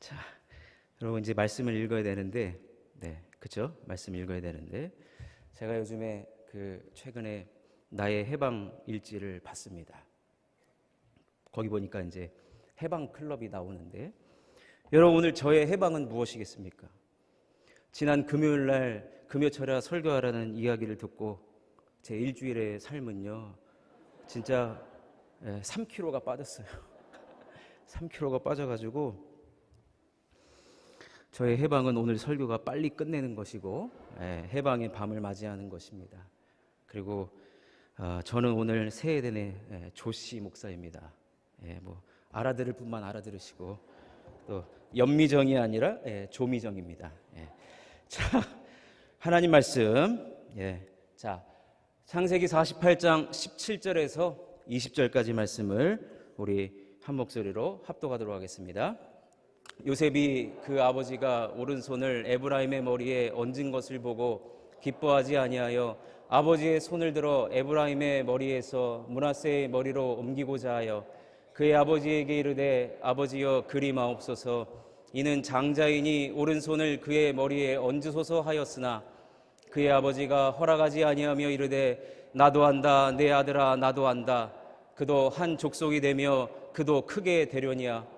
자, 여러분 이제 말씀을 읽어야 되는데, 그죠? 말씀 읽어야 되는데, 제가 요즘에 최근에 나의 해방 일지를 봤습니다. 거기 보니까 이제 해방 클럽이 나오는데, 여러분 오늘 저의 해방은 무엇이겠습니까? 지난 금요일 날 금요철야 설교하라는 이야기를 듣고 제 일주일의 삶은요, 진짜 3kg가 빠졌어요. 3kg가 빠져가지고 저의 해방은 오늘 설교가 빨리 끝내는 것이고 해방의 밤을 맞이하는 것입니다. 그리고 저는 오늘 새해된의 조씨 목사입니다. 뭐 알아들을 분만 알아들으시고, 또 연미정이 아니라 조미정입니다. 자, 하나님 말씀, 자, 창세기 48장 17절에서 20절까지 말씀을 우리 한 목소리로 합독하도록 하겠습니다. 요셉이 그 아버지가 오른손을 에브라임의 머리에 얹은 것을 보고 기뻐하지 아니하여 아버지의 손을 들어 에브라임의 머리에서 므낫세의 머리로 옮기고자 하여 그의 아버지에게 이르되, 아버지여 그리 마옵소서. 이는 장자이니 오른손을 그의 머리에 얹으소서 하였으나 그의 아버지가 허락하지 아니하며 이르되, 나도 안다 내 아들아, 나도 안다. 그도 한 족속이 되며 그도 크게 되려니와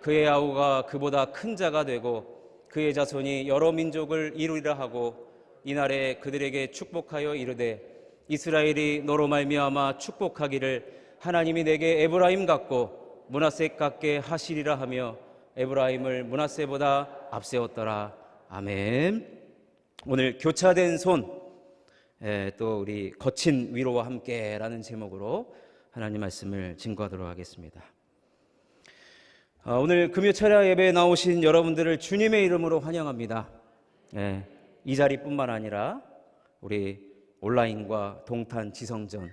그의 아우가 그보다 큰 자가 되고 그의 자손이 여러 민족을 이루리라 하고, 이날에 그들에게 축복하여 이르되, 이스라엘이 너로 말미암아 축복하기를 하나님이 내게 에브라임 같고 므낫세 같게 하시리라 하며 에브라임을 므낫세보다 앞세웠더라. 아멘. 오늘 교차된 손, 또 우리 거친 위로와 함께라는 제목으로 하나님 말씀을 증거하도록 하겠습니다. 오늘 금요철야 예배에 나오신 여러분들을 주님의 이름으로 환영합니다. 이 자리뿐만 아니라 우리 온라인과 동탄 지성전,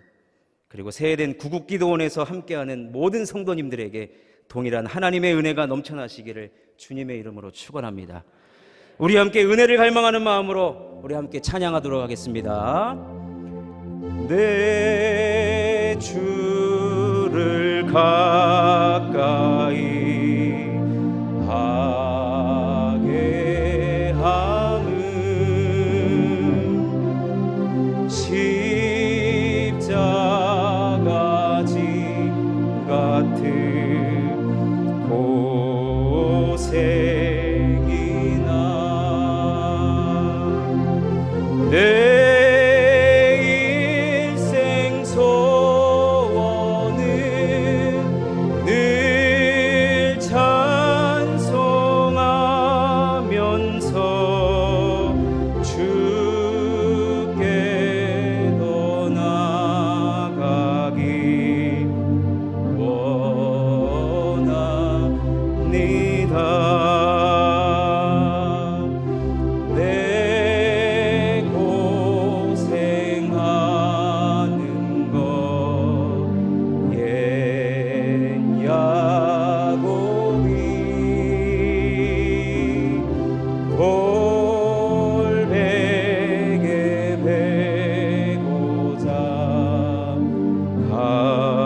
그리고 새해된 구국기도원에서 함께하는 모든 성도님들에게 동일한 하나님의 은혜가 넘쳐나시기를 주님의 이름으로 축원합니다. 우리 함께 은혜를 갈망하는 마음으로 우리 함께 찬양하도록 하겠습니다. 내 주를 가까이 하게 함은 십자가 진 같은 고생이나 내 일생 소원은 늘 찬송하면서 주께 더 나아가기 원합니다. 내 고생하는 것 옛 야곱이 돌베개 베고자 갔습니다.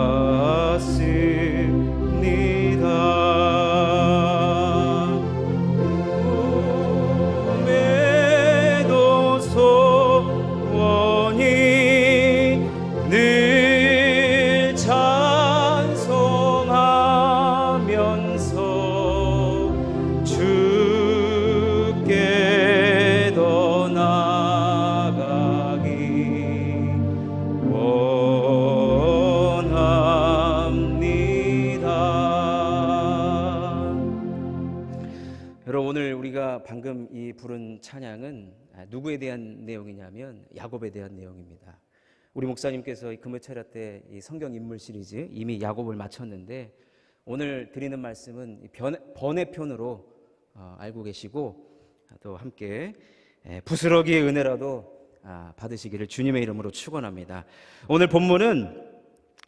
꿈에도 소원이 늘 찬송하면서 주께 더 나아가기 원합니다. 여러분, 오늘 우리가 방금 이 부른 찬양은 누구에 대한 내용이냐면 야곱에 대한 내용입니다. 우리 목사님께서 금요철야 때 이 성경 인물 시리즈 이미 야곱을 마쳤는데, 오늘 드리는 말씀은 번외편으로 알고 계시고, 또 함께 부스러기의 은혜라도 받으시기를 주님의 이름으로 축원합니다. 오늘 본문은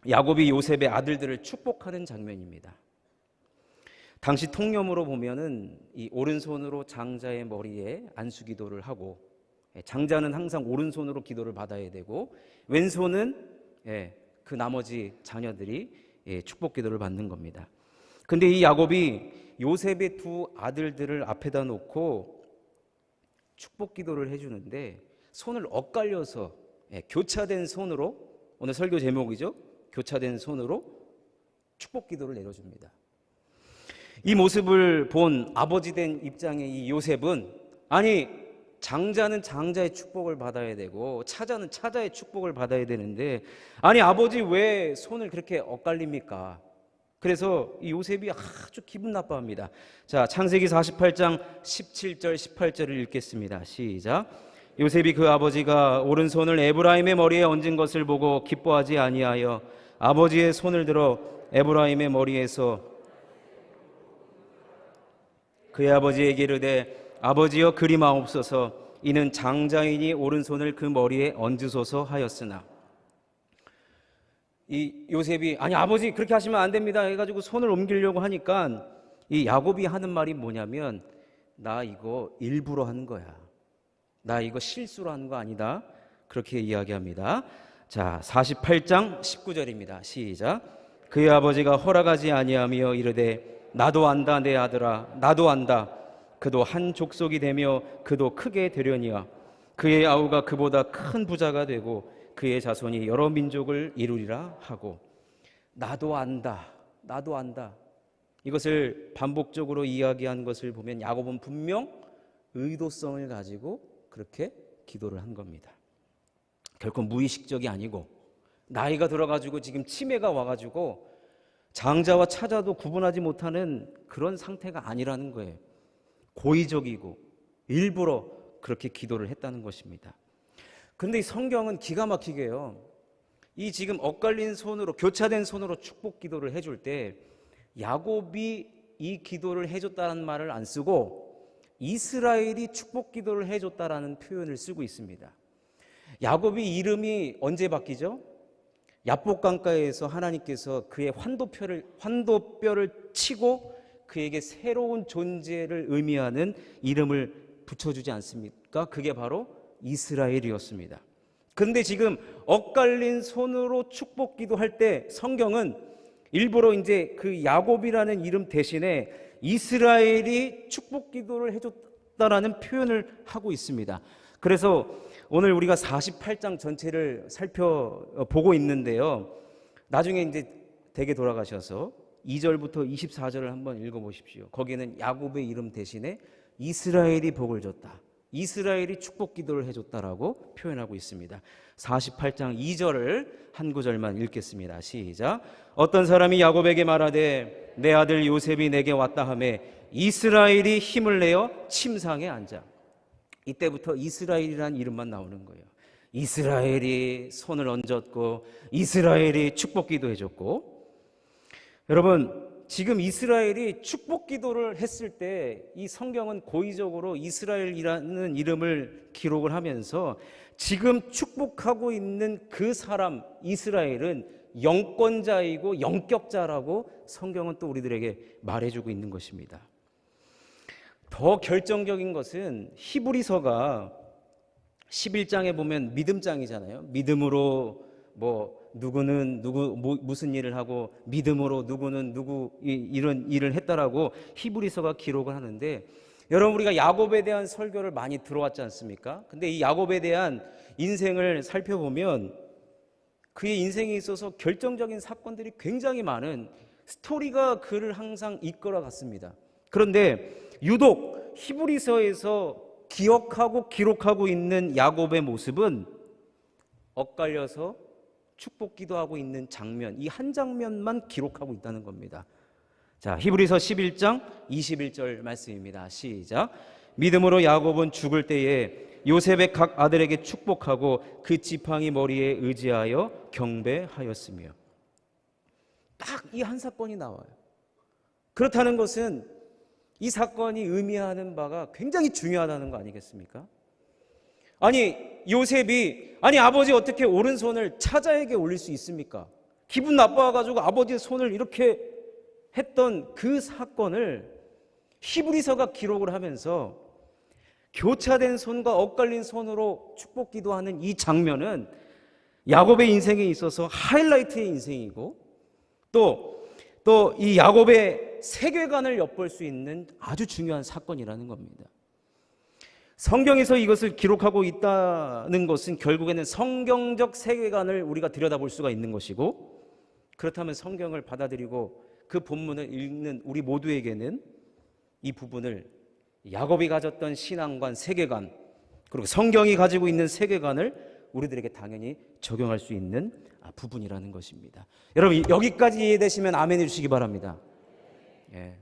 야곱이 요셉의 아들들을 축복하는 장면입니다. 당시 통념으로 보면은 이 오른손으로 장자의 머리에 안수기도를 하고, 장자는 항상 오른손으로 기도를 받아야 되고, 왼손은 그 나머지 자녀들이 축복 기도를 받는 겁니다. 근데 이 야곱이 요셉의 두 아들들을 앞에다 놓고 축복 기도를 해주는데 손을 엇갈려서 교차된 손으로, 오늘 설교 제목이죠. 교차된 손으로 축복 기도를 내려줍니다. 이 모습을 본 아버지 된 입장의 이 요셉은, 아니 장자는 장자의 축복을 받아야 되고 차자는 차자의 축복을 받아야 되는데, 아니 아버지 왜 손을 그렇게 엇갈립니까? 그래서 이 요셉이 아주 기분 나빠합니다. 자, 창세기 48장 17절 18절을 읽겠습니다. 시작. 요셉이 그 아버지가 오른손을 에브라임의 머리에 얹은 것을 보고 기뻐하지 아니하여 아버지의 손을 들어 에브라임의 머리에서 그의 아버지에게 이르되 아버지여 그리마옵소서, 이는 장자이니 오른손을 그 머리에 얹으소서 하였으나. 이 요셉이 아니 아버지 그렇게 하시면 안 됩니다 해가지고 손을 옮기려고 하니까 이 야곱이 하는 말이 뭐냐면, 나 이거 일부러 하는 거야, 나 이거 실수로 하는 거 아니다, 그렇게 이야기합니다. 자, 48장 19절입니다. 시작. 그의 아버지가 허락하지 아니하며 이르되 나도 안다 내 아들아, 나도 안다. 그도 한 족속이 되며 그도 크게 되려니와 그의 아우가 그보다 큰 부자가 되고 그의 자손이 여러 민족을 이루리라 하고. 나도 안다, 나도 안다, 이것을 반복적으로 이야기한 것을 보면 야곱은 분명 의도성을 가지고 그렇게 기도를 한 겁니다. 결코 무의식적이 아니고, 나이가 들어가지고 지금 치매가 와가지고 장자와 차자도 구분하지 못하는 그런 상태가 아니라는 거예요. 고의적이고 일부러 그렇게 기도를 했다는 것입니다. 그런데 이 성경은 기가 막히게요, 이 지금 엇갈린 손으로, 교차된 손으로 축복 기도를 해줄 때 야곱이 이 기도를 해줬다는 말을 안 쓰고 이스라엘이 축복 기도를 해줬다라는 표현을 쓰고 있습니다. 야곱이 이름이 언제 바뀌죠? 야복강가에서 하나님께서 그의 환도뼈를 치고 그에게 새로운 존재를 의미하는 이름을 붙여주지 않습니까? 그게 바로 이스라엘이었습니다. 그런데 지금 엇갈린 손으로 축복 기도할 때 성경은 일부러 이제 그 야곱이라는 이름 대신에 이스라엘이 축복 기도를 해줬다라는 표현을 하고 있습니다. 그래서 오늘 우리가 48장 전체를 살펴보고 있는데요, 나중에 이제 댁에 돌아가셔서 2절부터 24절을 한번 읽어보십시오. 거기에는 야곱의 이름 대신에 이스라엘이 복을 줬다, 이스라엘이 축복 기도를 해줬다라고 표현하고 있습니다. 48장 2절을 한 구절만 읽겠습니다. 시작. 어떤 사람이 야곱에게 말하되 내 아들 요셉이 내게 왔다 하매 이스라엘이 힘을 내어 침상에 앉아. 이때부터 이스라엘이라는 이름만 나오는 거예요. 이스라엘이 손을 얹었고 이스라엘이 축복 기도해줬고. 여러분, 지금 이스라엘이 축복 기도를 했을 때 이 성경은 고의적으로 이스라엘이라는 이름을 기록을 하면서 지금 축복하고 있는 그 사람 이스라엘은 영권자이고 영격자라고 성경은 또 우리들에게 말해주고 있는 것입니다. 더 결정적인 것은 히브리서가 11장에 보면 믿음장이잖아요. 믿음으로 누구는 무슨 일을 하고 믿음으로 누구는 이런 일을 했다라고 히브리서가 기록을 하는데, 여러분 우리가 야곱에 대한 설교를 많이 들어왔지 않습니까? 근데 이 야곱에 대한 인생을 살펴보면 그의 인생에 있어서 결정적인 사건들이 굉장히 많은 스토리가 그를 항상 이끌어 갔습니다. 그런데 유독 히브리서에서 기억하고 기록하고 있는 야곱의 모습은 엇갈려서 축복 기도하고 있는 장면, 이 한 장면만 기록하고 있다는 겁니다. 자, 히브리서 11장 21절 말씀입니다. 시작. 믿음으로 야곱은 죽을 때에 요셉의 각 아들에게 축복하고 그 지팡이 머리에 의지하여 경배하였으며. 딱 이 한 사건이 나와요. 그렇다는 것은 이 사건이 의미하는 바가 굉장히 중요하다는 거 아니겠습니까? 아니 요셉이 아버지 어떻게 오른손을 차자에게 올릴 수 있습니까? 기분 나빠가지고 아버지의 손을 이렇게 했던 그 사건을 히브리서가 기록을 하면서 교차된 손과 엇갈린 손으로 축복 기도하는 이 장면은 야곱의 인생에 있어서 하이라이트의 인생이고, 또 이 야곱의 세계관을 엿볼 수 있는 아주 중요한 사건이라는 겁니다. 성경에서 이것을 기록하고 있다는 것은 결국에는 성경적 세계관을 우리가 들여다볼 수가 있는 것이고, 그렇다면 성경을 받아들이고 그 본문을 읽는 우리 모두에게는 이 부분을 야곱이 가졌던 신앙관, 세계관, 그리고 성경이 가지고 있는 세계관을 우리들에게 당연히 적용할 수 있는 부분이라는 것입니다. 여러분, 여기까지 이해되시면 아멘 해주시기 바랍니다. 예,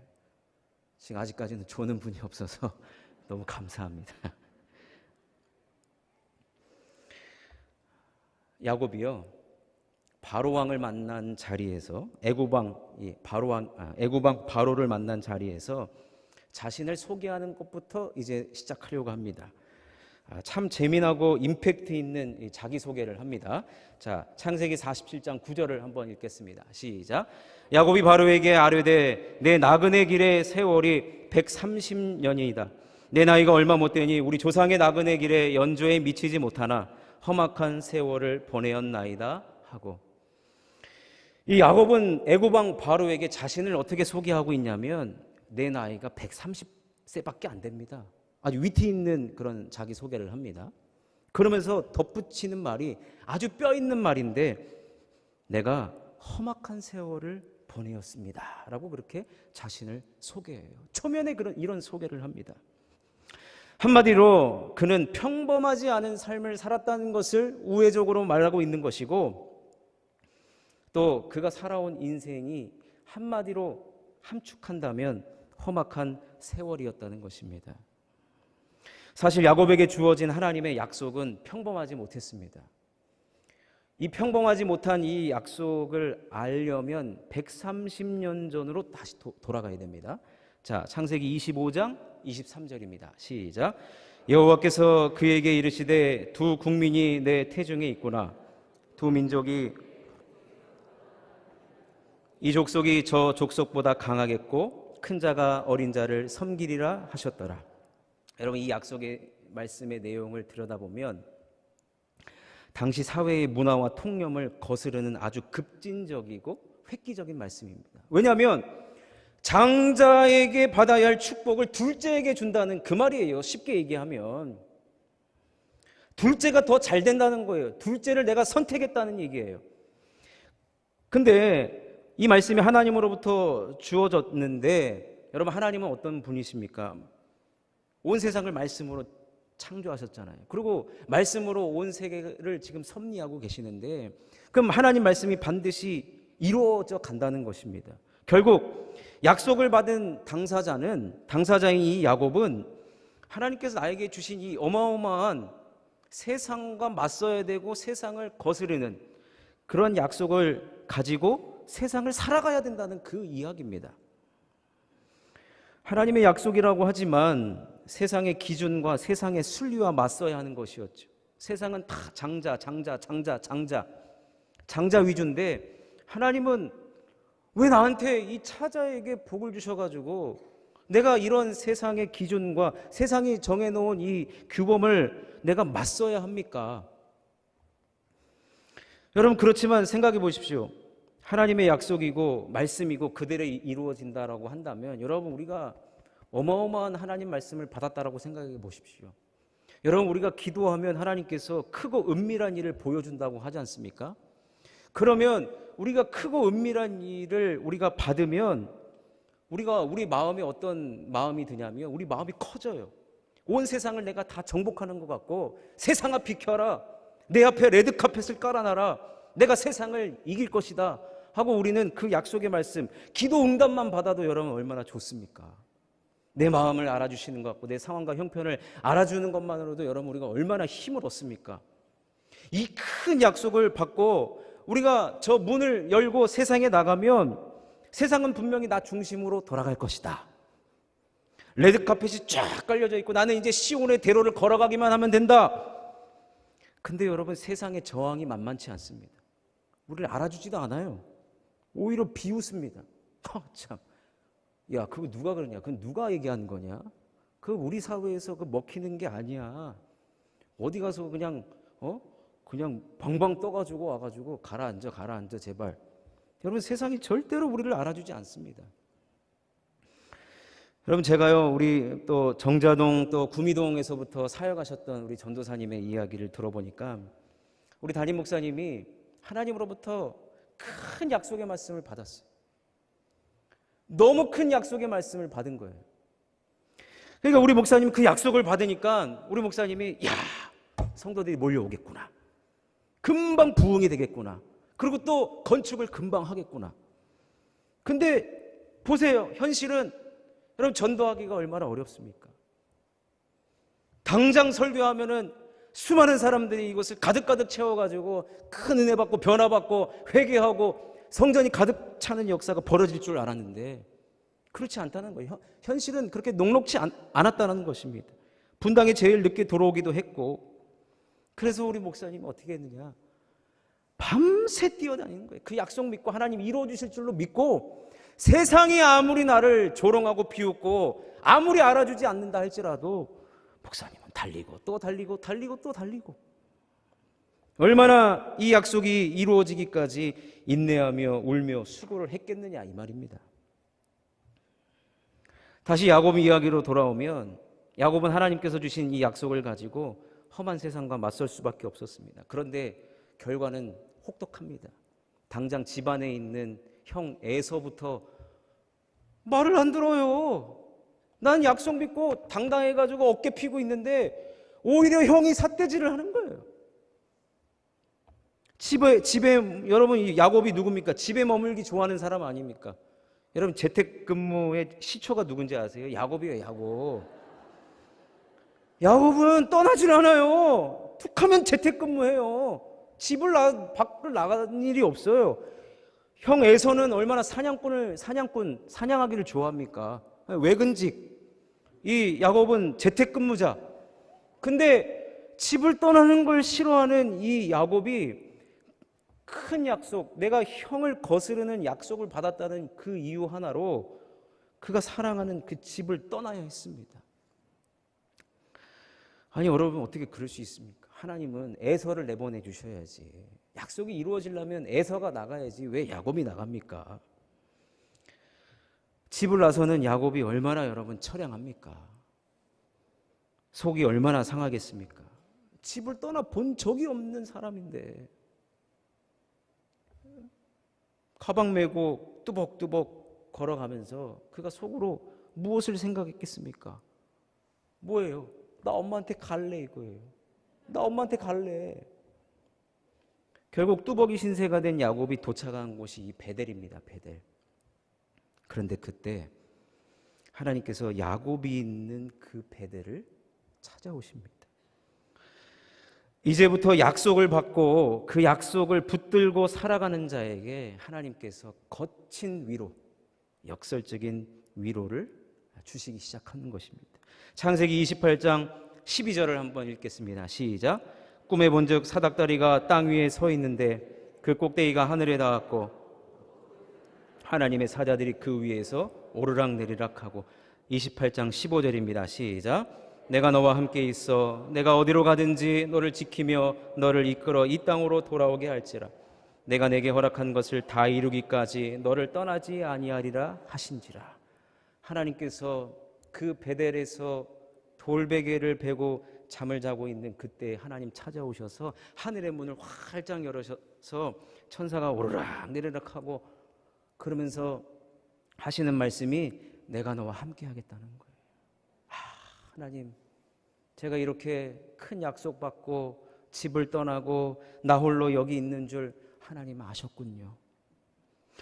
지금 아직까지는 조는 분이 없어서 너무 감사합니다. 야곱이요, 바로왕을 만난 자리에서 애굽왕 바로를 만난 자리에서 자신을 소개하는 것부터 이제 시작하려고 합니다. 참 재미나고 임팩트 있는 자기소개를 합니다. 자, 창세기 47장 9절을 한번 읽겠습니다. 시작. 야곱이 바로에게 아뢰되 내 나그네 길의 세월이 130년이다. 내 나이가 얼마 못되니 우리 조상의 나그네 길에 연조에 미치지 못하나 험악한 세월을 보내었나이다 하고, 이 야곱은 애굽왕 바로에게 자신을 어떻게 소개하고 있냐면 내 나이가 130세밖에 안 됩니다. 아주 위트 있는 그런 자기소개를 합니다. 그러면서 덧붙이는 말이 아주 뼈 있는 말인데, 내가 험악한 세월을 보내었습니다 라고 그렇게 자신을 소개해요. 초면에 이런 소개를 합니다. 한마디로 그는 평범하지 않은 삶을 살았다는 것을 우회적으로 말하고 있는 것이고, 또 그가 살아온 인생이 한마디로 함축한다면 험악한 세월이었다는 것입니다. 사실 야곱에게 주어진 하나님의 약속은 평범하지 못했습니다. 이 평범하지 못한 이 약속을 알려면 130년 전으로 다시 돌아가야 됩니다. 자, 창세기 25장 23절입니다. 시작. 여호와께서 그에게 이르시되 두 국민이 내 태중에 있구나. 두 민족이 이 족속이 저 족속보다 강하겠고 큰 자가 어린 자를 섬기리라 하셨더라. 여러분, 이 약속의 말씀의 내용을 들여다보면 당시 사회의 문화와 통념을 거스르는 아주 급진적이고 획기적인 말씀입니다. 왜냐하면 장자에게 받아야 할 축복을 둘째에게 준다는 그 말이에요. 쉽게 얘기하면 둘째가 더 잘 된다는 거예요. 둘째를 내가 선택했다는 얘기예요. 근데 이 말씀이 하나님으로부터 주어졌는데, 여러분, 하나님은 어떤 분이십니까? 온 세상을 말씀으로 창조하셨잖아요. 그리고 말씀으로 온 세계를 지금 섭리하고 계시는데, 그럼 하나님 말씀이 반드시 이루어져 간다는 것입니다. 결국 약속을 받은 당사자인 이 야곱은 하나님께서 나에게 주신 이 어마어마한 세상과 맞서야 되고 세상을 거스르는 그런 약속을 가지고 세상을 살아가야 된다는 그 이야기입니다. 하나님의 약속이라고 하지만 세상의 기준과 세상의 순리와 맞서야 하는 것이었죠. 세상은 다 장자 위주인데, 하나님은 왜 나한테 이 차자에게 복을 주셔가지고 내가 이런 세상의 기준과 세상이 정해놓은 이 규범을 내가 맞서야 합니까? 여러분, 그렇지만 생각해 보십시오. 하나님의 약속이고 말씀이고 그대로 이루어진다라고 한다면, 여러분, 우리가 어마어마한 하나님 말씀을 받았다라고 생각해 보십시오. 여러분, 우리가 기도하면 하나님께서 크고 은밀한 일을 보여준다고 하지 않습니까? 그러면 우리가 크고 은밀한 일을 우리가 받으면 우리 마음에 어떤 마음이 드냐면, 우리 마음이 커져요. 온 세상을 내가 다 정복하는 것 같고, 세상아 비켜라, 내 앞에 레드카펫을 깔아놔라, 내가 세상을 이길 것이다 하고 우리는 그 약속의 말씀, 기도 응답만 받아도 여러분 얼마나 좋습니까? 내 마음을 알아주시는 것 같고 내 상황과 형편을 알아주는 것만으로도 여러분 우리가 얼마나 힘을 얻습니까? 이 큰 약속을 받고 우리가 저 문을 열고 세상에 나가면 세상은 분명히 나 중심으로 돌아갈 것이다. 레드카펫이 쫙 깔려져 있고 나는 이제 시온의 대로를 걸어가기만 하면 된다. 근데 여러분, 세상의 저항이 만만치 않습니다. 우리를 알아주지도 않아요. 오히려 비웃습니다. 참, 야, 그거 누가 그러냐? 그건 누가 얘기한 거냐? 그 우리 사회에서 그 먹히는 게 아니야. 어디 가서 그냥 방방 떠가지고 와가지고 가라앉아 제발. 여러분, 세상이 절대로 우리를 알아주지 않습니다. 여러분, 제가요, 우리 또 정자동 또 구미동에서부터 사역하셨던 우리 전도사님의 이야기를 들어보니까 우리 담임 목사님이 하나님으로부터 큰 약속의 말씀을 받았어요. 너무 큰 약속의 말씀을 받은 거예요. 그러니까 우리 목사님 그 약속을 받으니까 우리 목사님이 야, 성도들이 몰려오겠구나. 금방 부흥이 되겠구나. 그리고 또 건축을 금방 하겠구나. 근데 보세요. 현실은 여러분 전도하기가 얼마나 어렵습니까? 당장 설교하면은 수많은 사람들이 이곳을 가득가득 채워가지고 큰 은혜 받고 변화 받고 회개하고 성전이 가득 차는 역사가 벌어질 줄 알았는데 그렇지 않다는 거예요. 현실은 그렇게 녹록지 않았다는 것입니다. 분당에 제일 늦게 들어오기도 했고, 그래서 우리 목사님은 어떻게 했느냐, 밤새 뛰어다니는 거예요. 그 약속 믿고 하나님 이루어 주실 줄로 믿고, 세상이 아무리 나를 조롱하고 비웃고 아무리 알아주지 않는다 할지라도 목사님은 달리고 또 달리고 달리고 또 달리고, 얼마나 이 약속이 이루어지기까지 인내하며 울며 수고를 했겠느냐 이 말입니다. 다시 야곱 이야기로 돌아오면, 야곱은 하나님께서 주신 이 약속을 가지고 험한 세상과 맞설 수밖에 없었습니다. 그런데 결과는 혹독합니다. 당장 집안에 있는 형 에서부터 말을 안 들어요. 난 약속 믿고 당당해가지고 어깨 피고 있는데 오히려 형이 삿대질을 하는 거예요. 집에 여러분, 야곱이 누굽니까? 집에 머물기 좋아하는 사람 아닙니까? 여러분, 재택근무의 시초가 누군지 아세요? 야곱이에요, 야곱. 야곱은 떠나질 않아요. 툭 하면 재택근무해요. 밖을 나가는 일이 없어요. 형 에서는 얼마나 사냥하기를 좋아합니까? 외근직. 이 야곱은 재택근무자. 근데 집을 떠나는 걸 싫어하는 이 야곱이 큰 약속, 내가 형을 거스르는 약속을 받았다는 그 이유 하나로 그가 사랑하는 그 집을 떠나야 했습니다. 아니 여러분, 어떻게 그럴 수 있습니까? 하나님은 에서를 내보내 주셔야지. 약속이 이루어지려면 에서가 나가야지 왜 야곱이 나갑니까? 집을 나서는 야곱이 얼마나 여러분 처량합니까? 속이 얼마나 상하겠습니까? 집을 떠나 본 적이 없는 사람인데 가방 메고 뚜벅뚜벅 걸어가면서 그가 속으로 무엇을 생각했겠습니까? 뭐예요? 나 엄마한테 갈래 이거예요. 나 엄마한테 갈래. 결국 뚜벅이 신세가 된 야곱이 도착한 곳이 이 베델입니다. 베델. 그런데 그때 하나님께서 야곱이 있는 그 베델을 찾아오십니다. 이제부터 약속을 받고 그 약속을 붙들고 살아가는 자에게 하나님께서 거친 위로, 역설적인 위로를 주시기 시작하는 것입니다. 창세기 28장 12절을 한번 읽겠습니다. 시작. 꿈에 본즉 사닥다리가 땅 위에 서 있는데 그 꼭대기가 하늘에 닿았고 하나님의 사자들이 그 위에서 오르락내리락하고. 28장 15절입니다. 시작. 내가 너와 함께 있어 내가 어디로 가든지 너를 지키며 너를 이끌어 이 땅으로 돌아오게 할지라. 내가 내게 허락한 것을 다 이루기까지 너를 떠나지 아니하리라 하신지라. 하나님께서 그 베델에서 돌베개를 베고 잠을 자고 있는 그때 하나님 찾아오셔서 하늘의 문을 활짝 열으셔서 천사가 오르락 내리락 하고 그러면서 하시는 말씀이 내가 너와 함께 하겠다는 거예요. 하나님, 제가 이렇게 큰 약속 받고 집을 떠나고 나 홀로 여기 있는 줄 하나님 아셨군요.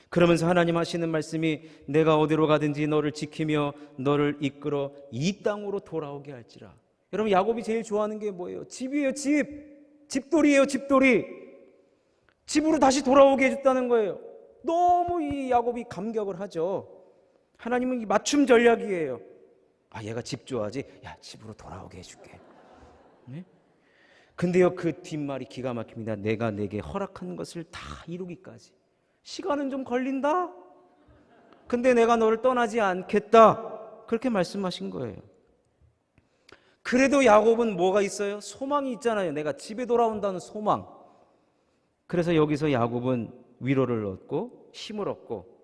그러면서 하나님 하시는 말씀이 내가 어디로 가든지 너를 지키며 너를 이끌어 이 땅으로 돌아오게 할지라. 여러분, 야곱이 제일 좋아하는 게 뭐예요? 집이에요. 집돌이에요. 집돌이. 집으로 다시 돌아오게 해줬다는 거예요. 너무 이 야곱이 감격을 하죠. 하나님은 이 맞춤 전략이에요. 얘가 집 좋아하지? 야, 집으로 돌아오게 해줄게. 네? 근데요, 그 뒷말이 기가 막힙니다. 내가 내게 허락한 것을 다 이루기까지. 시간은 좀 걸린다? 근데 내가 너를 떠나지 않겠다. 그렇게 말씀하신 거예요. 그래도 야곱은 뭐가 있어요? 소망이 있잖아요. 내가 집에 돌아온다는 소망. 그래서 여기서 야곱은 위로를 얻고 힘을 얻고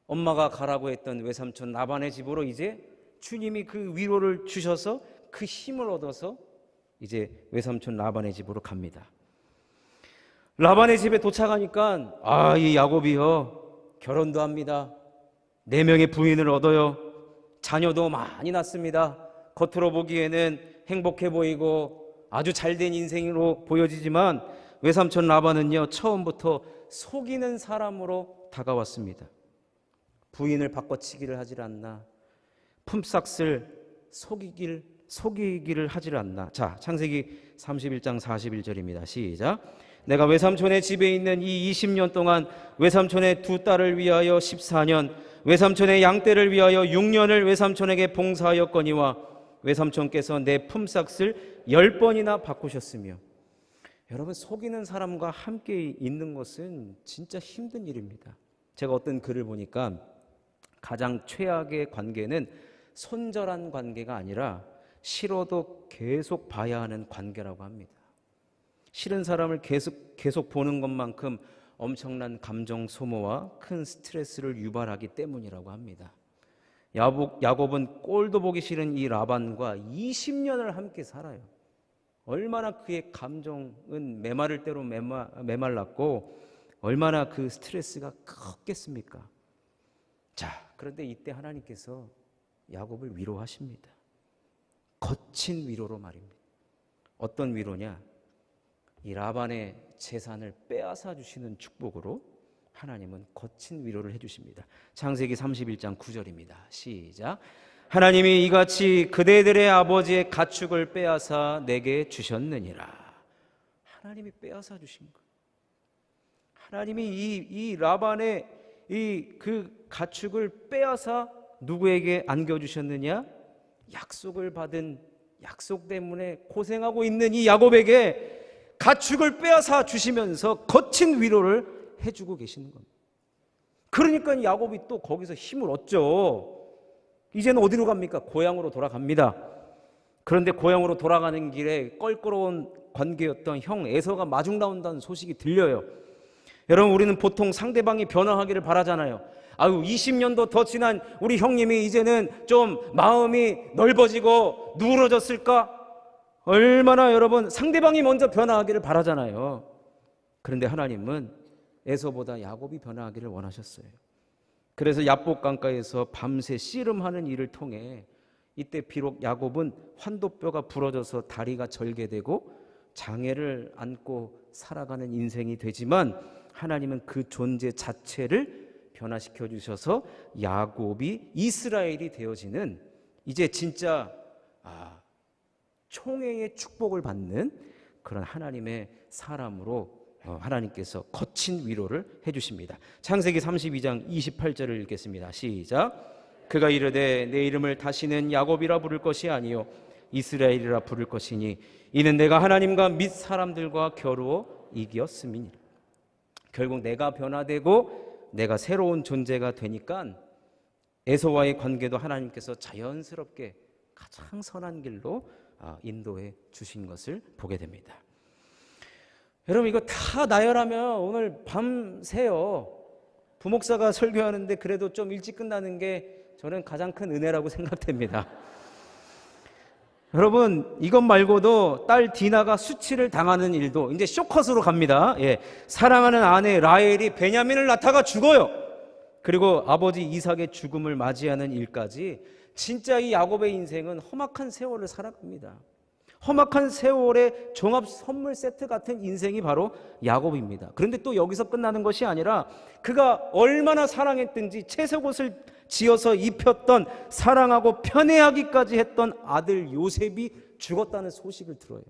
엄마가 가라고 했던 외삼촌 라반의 집으로 이제 주님이 그 위로를 주셔서 그 힘을 얻어서 이제 외삼촌 라반의 집으로 갑니다. 라반의 집에 도착하니까 이 야곱이요 결혼도 합니다. 4명의 부인을 얻어요. 자녀도 많이 낳습니다. 겉으로 보기에는 행복해 보이고 아주 잘된 인생으로 보여지지만 외삼촌 라반은요 처음부터 속이는 사람으로 다가왔습니다. 부인을 바꿔치기를 하질 않나, 품삯을 속이기를 하질 않나. 자, 창세기 31장 41절입니다. 시작. 내가 외삼촌의 집에 있는 이 20년 동안 외삼촌의 2 딸을 위하여 14년, 외삼촌의 양떼를 위하여 6년을 외삼촌에게 봉사하였거니와 외삼촌께서 내 품삯을 10번이나 바꾸셨으며. 여러분, 속이는 사람과 함께 있는 것은 진짜 힘든 일입니다. 제가 어떤 글을 보니까 가장 최악의 관계는 손절한 관계가 아니라 싫어도 계속 봐야 하는 관계라고 합니다. 싫은 사람을 계속 보는 것만큼 엄청난 감정 소모와 큰 스트레스를 유발하기 때문이라고 합니다. 야곱은 꼴도 보기 싫은 이 라반과 20년을 함께 살아요. 얼마나 그의 감정은 메마를 대로 메말랐고 얼마나 그 스트레스가 컸겠습니까? 자, 그런데 이때 하나님께서 야곱을 위로하십니다. 거친 위로로 말입니다. 어떤 위로냐? 이 라반의 재산을 빼앗아 주시는 축복으로 하나님은 거친 위로를 해주십니다. 창세기 31장 9절입니다. 시작. 하나님이 이같이 그대들의 아버지의 가축을 빼앗아 내게 주셨느니라. 하나님이 빼앗아 주신 것. 하나님이 이 라반의 그 가축을 빼앗아 누구에게 안겨주셨느냐? 약속을 받은, 약속 때문에 고생하고 있는 이 야곱에게 가축을 빼앗아 주시면서 거친 위로를 해주고 계시는 겁니다. 그러니까 야곱이 또 거기서 힘을 얻죠. 이제는 어디로 갑니까? 고향으로 돌아갑니다. 그런데 고향으로 돌아가는 길에 껄끄러운 관계였던 형 에서가 마중 나온다는 소식이 들려요. 여러분, 우리는 보통 상대방이 변화하기를 바라잖아요. 20년도 더 지난 우리 형님이 이제는 좀 마음이 넓어지고 누그러졌을까? 얼마나 여러분 상대방이 먼저 변화하기를 바라잖아요. 그런데 하나님은 에서보다 야곱이 변화하기를 원하셨어요. 그래서 야복 강가에서 밤새 씨름하는 일을 통해 이때 비록 야곱은 환도뼈가 부러져서 다리가 절개되고 장애를 안고 살아가는 인생이 되지만 하나님은 그 존재 자체를 변화시켜 주셔서 야곱이 이스라엘이 되어지는 이제 진짜 총회의 축복을 받는 그런 하나님의 사람으로 하나님께서 거친 위로를 해주십니다. 창세기 32장 28절을 읽겠습니다. 시작. 그가 이르되 내 이름을 다시는 야곱이라 부를 것이 아니요 이스라엘이라 부를 것이니 이는 내가 하나님과 및 사람들과 겨루어 이겼음이니라. 결국 내가 변화되고 내가 새로운 존재가 되니까 에서와의 관계도 하나님께서 자연스럽게 가장 선한 길로 인도해 주신 것을 보게 됩니다. 여러분, 이거 다 나열하면 오늘 밤새요. 부목사가 설교하는데 그래도 좀 일찍 끝나는 게 저는 가장 큰 은혜라고 생각됩니다. 여러분, 이것 말고도 딸 디나가 수치를 당하는 일도 이제 쇼컷으로 갑니다. 사랑하는 아내 라헬이 베냐민을 낳다가 죽어요. 그리고 아버지 이삭의 죽음을 맞이하는 일까지 진짜 이 야곱의 인생은 험악한 세월을 살아갑니다. 험악한 세월의 종합 선물 세트 같은 인생이 바로 야곱입니다. 그런데 또 여기서 끝나는 것이 아니라 그가 얼마나 사랑했든지 채색옷을 지어서 입혔던, 사랑하고 편애하기까지 했던 아들 요셉이 죽었다는 소식을 들어요.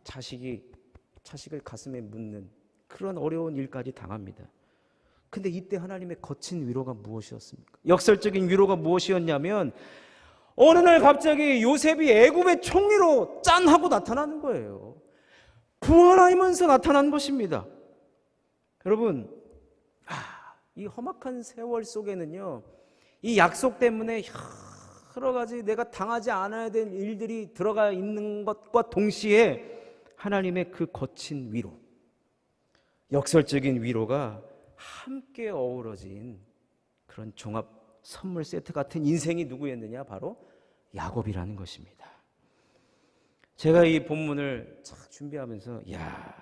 자식을 가슴에 묻는 그런 어려운 일까지 당합니다. 근데 이때 하나님의 거친 위로가 무엇이었습니까? 역설적인 위로가 무엇이었냐면 어느 날 갑자기 요셉이 애굽의 총리로 짠 하고 나타나는 거예요. 부활하면서 나타난 것입니다. 여러분, 이 험악한 세월 속에는요, 이 약속 때문에 여러 가지 내가 당하지 않아야 될 일들이 들어가 있는 것과 동시에 하나님의 그 거친 위로, 역설적인 위로가 함께 어우러진 그런 종합 선물 세트 같은 인생이 누구였느냐? 바로 야곱이라는 것입니다. 제가 이 본문을 착 준비하면서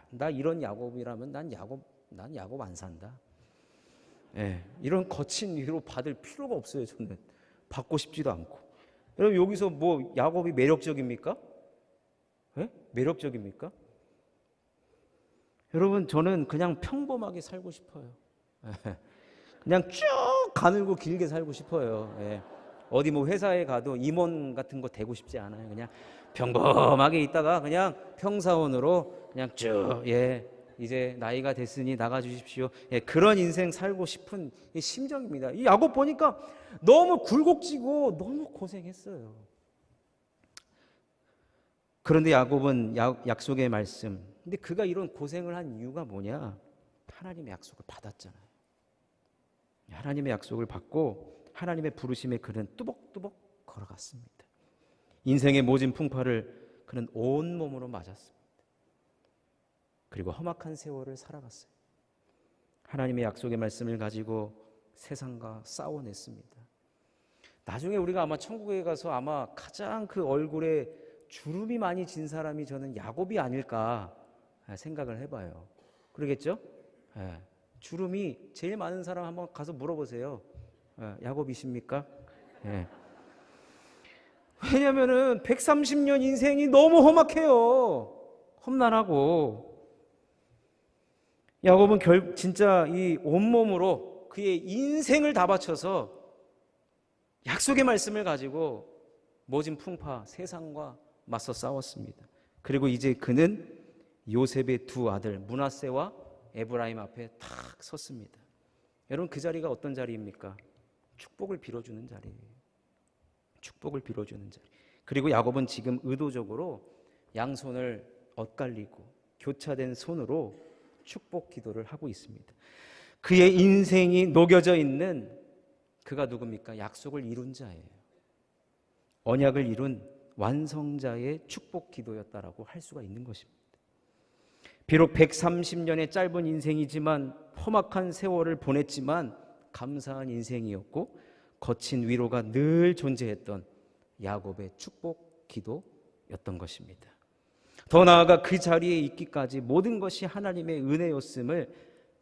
나 이런 야곱이라면 난 야곱 안 산다. 이런 거친 위로 받을 필요가 없어요. 저는 받고 싶지도 않고. 여러분 여기서 뭐 야곱이 매력적입니까? 매력적입니까? 여러분 저는 그냥 평범하게 살고 싶어요. 그냥 쭉 가늘고 길게 살고 싶어요. 어디 뭐 회사에 가도 임원 같은 거 되고 싶지 않아요. 그냥 평범하게 있다가 그냥 평사원으로 그냥 쭉 이제 나이가 됐으니 나가 주십시오. 그런 인생 살고 싶은 이 심정입니다. 이 야곱 보니까 너무 굴곡지고 너무 고생했어요. 그런데 야곱은 약속의 말씀. 근데 그가 이런 고생을 한 이유가 뭐냐? 하나님의 약속을 받았잖아요. 하나님의 약속을 받고 하나님의 부르심에 그는 뚜벅뚜벅 걸어갔습니다. 인생의 모진 풍파를 그는 온몸으로 맞았습니다. 그리고 험악한 세월을 살아갔어요. 하나님의 약속의 말씀을 가지고 세상과 싸워냈습니다. 나중에 우리가 아마 천국에 가서 아마 가장 그 얼굴에 주름이 많이 진 사람이 저는 야곱이 아닐까 생각을 해봐요. 그러겠죠? 주름이 제일 많은 사람 한번 가서 물어보세요. 야곱이십니까? 왜냐면은 130년 인생이 너무 험악해요. 험난하고. 야곱은 진짜 이 온몸으로 그의 인생을 다 바쳐서 약속의 말씀을 가지고 모진 풍파 세상과 맞서 싸웠습니다. 그리고 이제 그는 요셉의 두 아들 므낫세와 에브라임 앞에 탁 섰습니다. 여러분 그 자리가 어떤 자리입니까? 축복을 빌어주는 자리예요. 축복을 빌어주는 자리. 그리고 야곱은 지금 의도적으로 양손을 엇갈리고 교차된 손으로 축복 기도를 하고 있습니다. 그의 인생이 녹여져 있는 그가 누굽니까? 약속을 이룬 자예요. 언약을 이룬 완성자의 축복 기도였다라고 할 수가 있는 것입니다. 비록 130년의 짧은 인생이지만 험악한 세월을 보냈지만 감사한 인생이었고 거친 위로가 늘 존재했던 야곱의 축복 기도였던 것입니다. 더 나아가 그 자리에 있기까지 모든 것이 하나님의 은혜였음을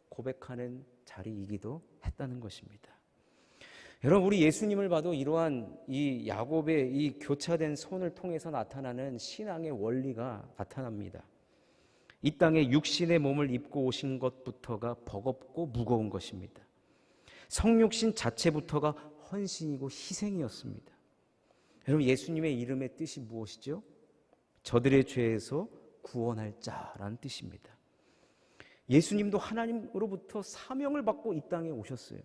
고백하는 자리이기도 했다는 것입니다. 여러분 우리 예수님을 봐도 이러한 이 야곱의 이 교차된 손을 통해서 나타나는 신앙의 원리가 나타납니다. 이 땅에 육신의 몸을 입고 오신 것부터가 버겁고 무거운 것입니다. 성육신 자체부터가 헌신이고 희생이었습니다. 여러분 예수님의 이름의 뜻이 무엇이죠? 저들의 죄에서 구원할 자라는 뜻입니다. 예수님도 하나님으로부터 사명을 받고 이 땅에 오셨어요.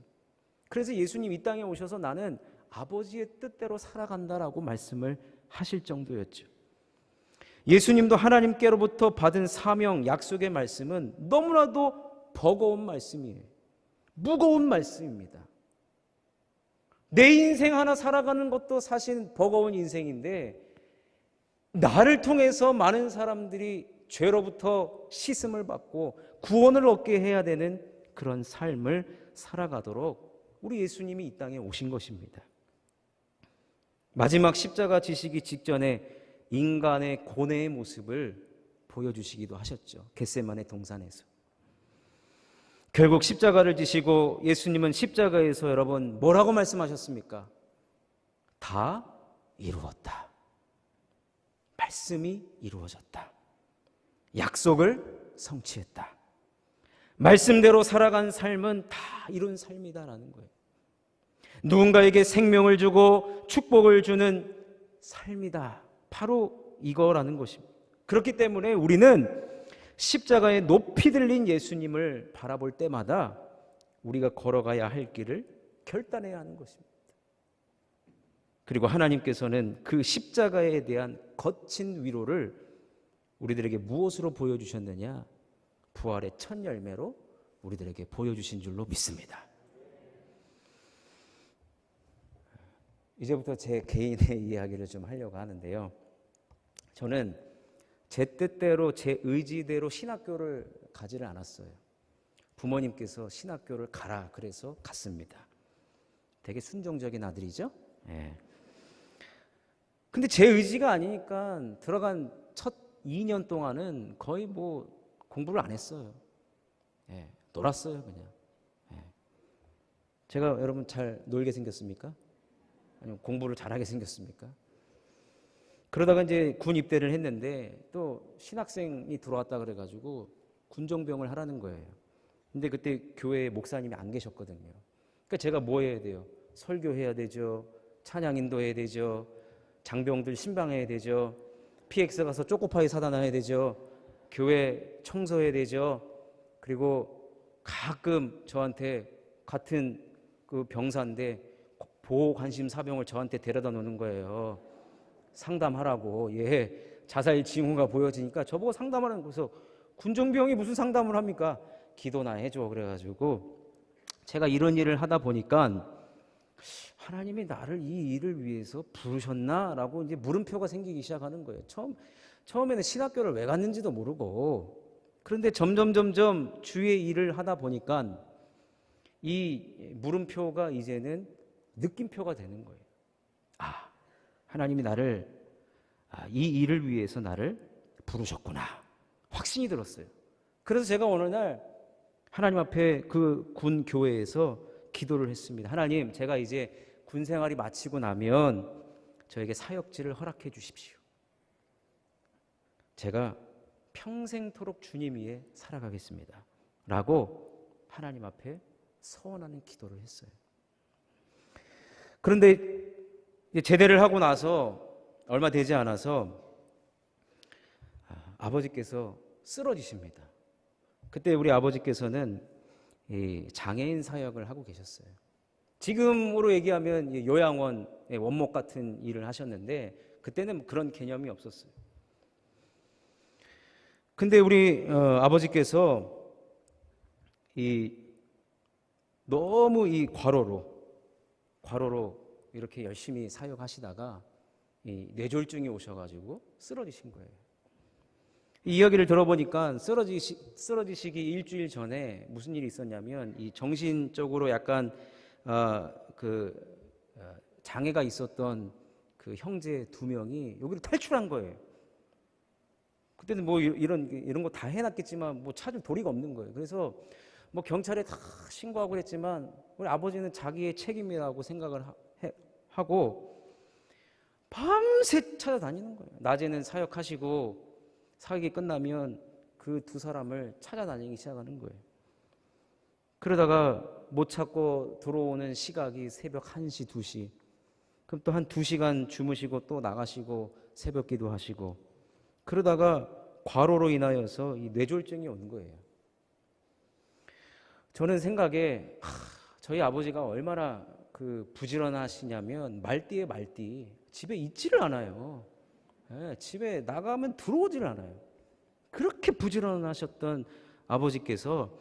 그래서 예수님 이 땅에 오셔서 나는 아버지의 뜻대로 살아간다라고 말씀을 하실 정도였죠. 예수님도 하나님께로부터 받은 사명, 약속의 말씀은 너무나도 버거운 말씀이에요. 무거운 말씀입니다. 내 인생 하나 살아가는 것도 사실 버거운 인생인데 나를 통해서 많은 사람들이 죄로부터 씻음을 받고 구원을 얻게 해야 되는 그런 삶을 살아가도록 우리 예수님이 이 땅에 오신 것입니다. 마지막 십자가 지시기 직전에 인간의 고뇌의 모습을 보여주시기도 하셨죠. 겟세마네 동산에서. 결국 십자가를 지시고 예수님은 십자가에서 여러분 뭐라고 말씀하셨습니까? 다 이루었다. 말씀이 이루어졌다. 약속을 성취했다. 말씀대로 살아간 삶은 다 이룬 삶이다라는 거예요. 누군가에게 생명을 주고 축복을 주는 삶이다. 바로 이거라는 것입니다. 그렇기 때문에 우리는 십자가에 높이 들린 예수님을 바라볼 때마다 우리가 걸어가야 할 길을 결단해야 하는 것입니다. 그리고 하나님께서는 그 십자가에 대한 거친 위로를 우리들에게 무엇으로 보여주셨느냐? 부활의 첫 열매로 우리들에게 보여주신 줄로 믿습니다. 이제부터 제 개인의 이야기를 좀 하려고 하는데요. 저는 제 뜻대로 제 의지대로 신학교를 가지를 않았어요. 부모님께서 신학교를 가라 그래서 갔습니다. 되게 순종적인 아들이죠. 예. 근데 제 의지가 아니니까 들어간 첫 2년 동안은 거의 뭐 공부를 안 했어요. 예. 놀았어요 그냥. 예. 제가 여러분 잘 놀게 생겼습니까? 아니면 공부를 잘하게 생겼습니까? 그러다가 이제 군 입대를 했는데 또 신학생이 들어왔다 그래가지고 군종병을 하라는 거예요. 근데 그때 교회에 목사님이 안 계셨거든요. 그러니까 제가 뭐 해야 돼요? 설교해야 되죠. 찬양 인도해야 되죠. 장병들 신방해야 되죠. PX 가서 초코파이 사다 놔야 되죠. 교회 청소해야 되죠. 그리고 가끔 저한테 같은 그 병사인데 보호 관심 사병을 저한테 데려다 놓는 거예요. 상담하라고. 예, 자살 징후가 보여지니까 저보고 상담하라는 거서 군종병이 무슨 상담을 합니까? 기도나 해줘. 그래가지고 제가 이런 일을 하다 보니까 하나님이 나를 이 일을 위해서 부르셨나라고 이제 물음표가 생기기 시작하는 거예요. 처음에는 신학교를 왜 갔는지도 모르고, 그런데 점점 주의 일을 하다 보니까 이 물음표가 이제는 느낌표가 되는 거예요. 아, 하나님이 나를 이 일을 위해서 나를 부르셨구나. 확신이 들었어요. 그래서 제가 어느 날 하나님 앞에 그 군 교회에서 기도를 했습니다. 하나님, 제가 이제 군 생활이 마치고 나면 저에게 사역지를 허락해 주십시오. 제가 평생토록 주님 위에 살아가겠습니다. 라고 하나님 앞에 서원하는 기도를 했어요. 그런데 제대를 하고 나서 얼마 되지 않아서 아버지께서 쓰러지십니다. 그때 우리 아버지께서는 장애인 사역을 하고 계셨어요. 지금으로 얘기하면 요양원의 원목 같은 일을 하셨는데 그때는 그런 개념이 없었어요. 근데 우리 아버지께서 너무 과로로 이렇게 열심히 사역하시다가 뇌졸중이 오셔가지고 쓰러지신 거예요. 이 이야기를 들어보니까 쓰러지시기 일주일 전에 무슨 일이 있었냐면 이 정신적으로 약간 장애가 있었던 그 형제 2명이 여기를 탈출한 거예요. 그때는 뭐 이런 거 다 해놨겠지만 뭐 찾을 도리가 없는 거예요. 그래서 뭐 경찰에 다 신고하고 그랬지만 우리 아버지는 자기의 책임이라고 생각을 하고 밤새 찾아다니는 거예요. 낮에는 사역하시고 사역이 끝나면 그 2사람을 찾아다니기 시작하는 거예요. 그러다가 못 찾고 들어오는 시각이 새벽 1시, 2시. 그럼 또 한 2시간 주무시고 또 나가시고 새벽 기도하시고 그러다가 과로로 인하여서 이 뇌졸중이 오는 거예요. 저는 생각에 저희 아버지가 얼마나 부지런하시냐면 말띠에 말띠 집에 있지를 않아요. 네, 집에 나가면 들어오질 않아요. 그렇게 부지런하셨던 아버지께서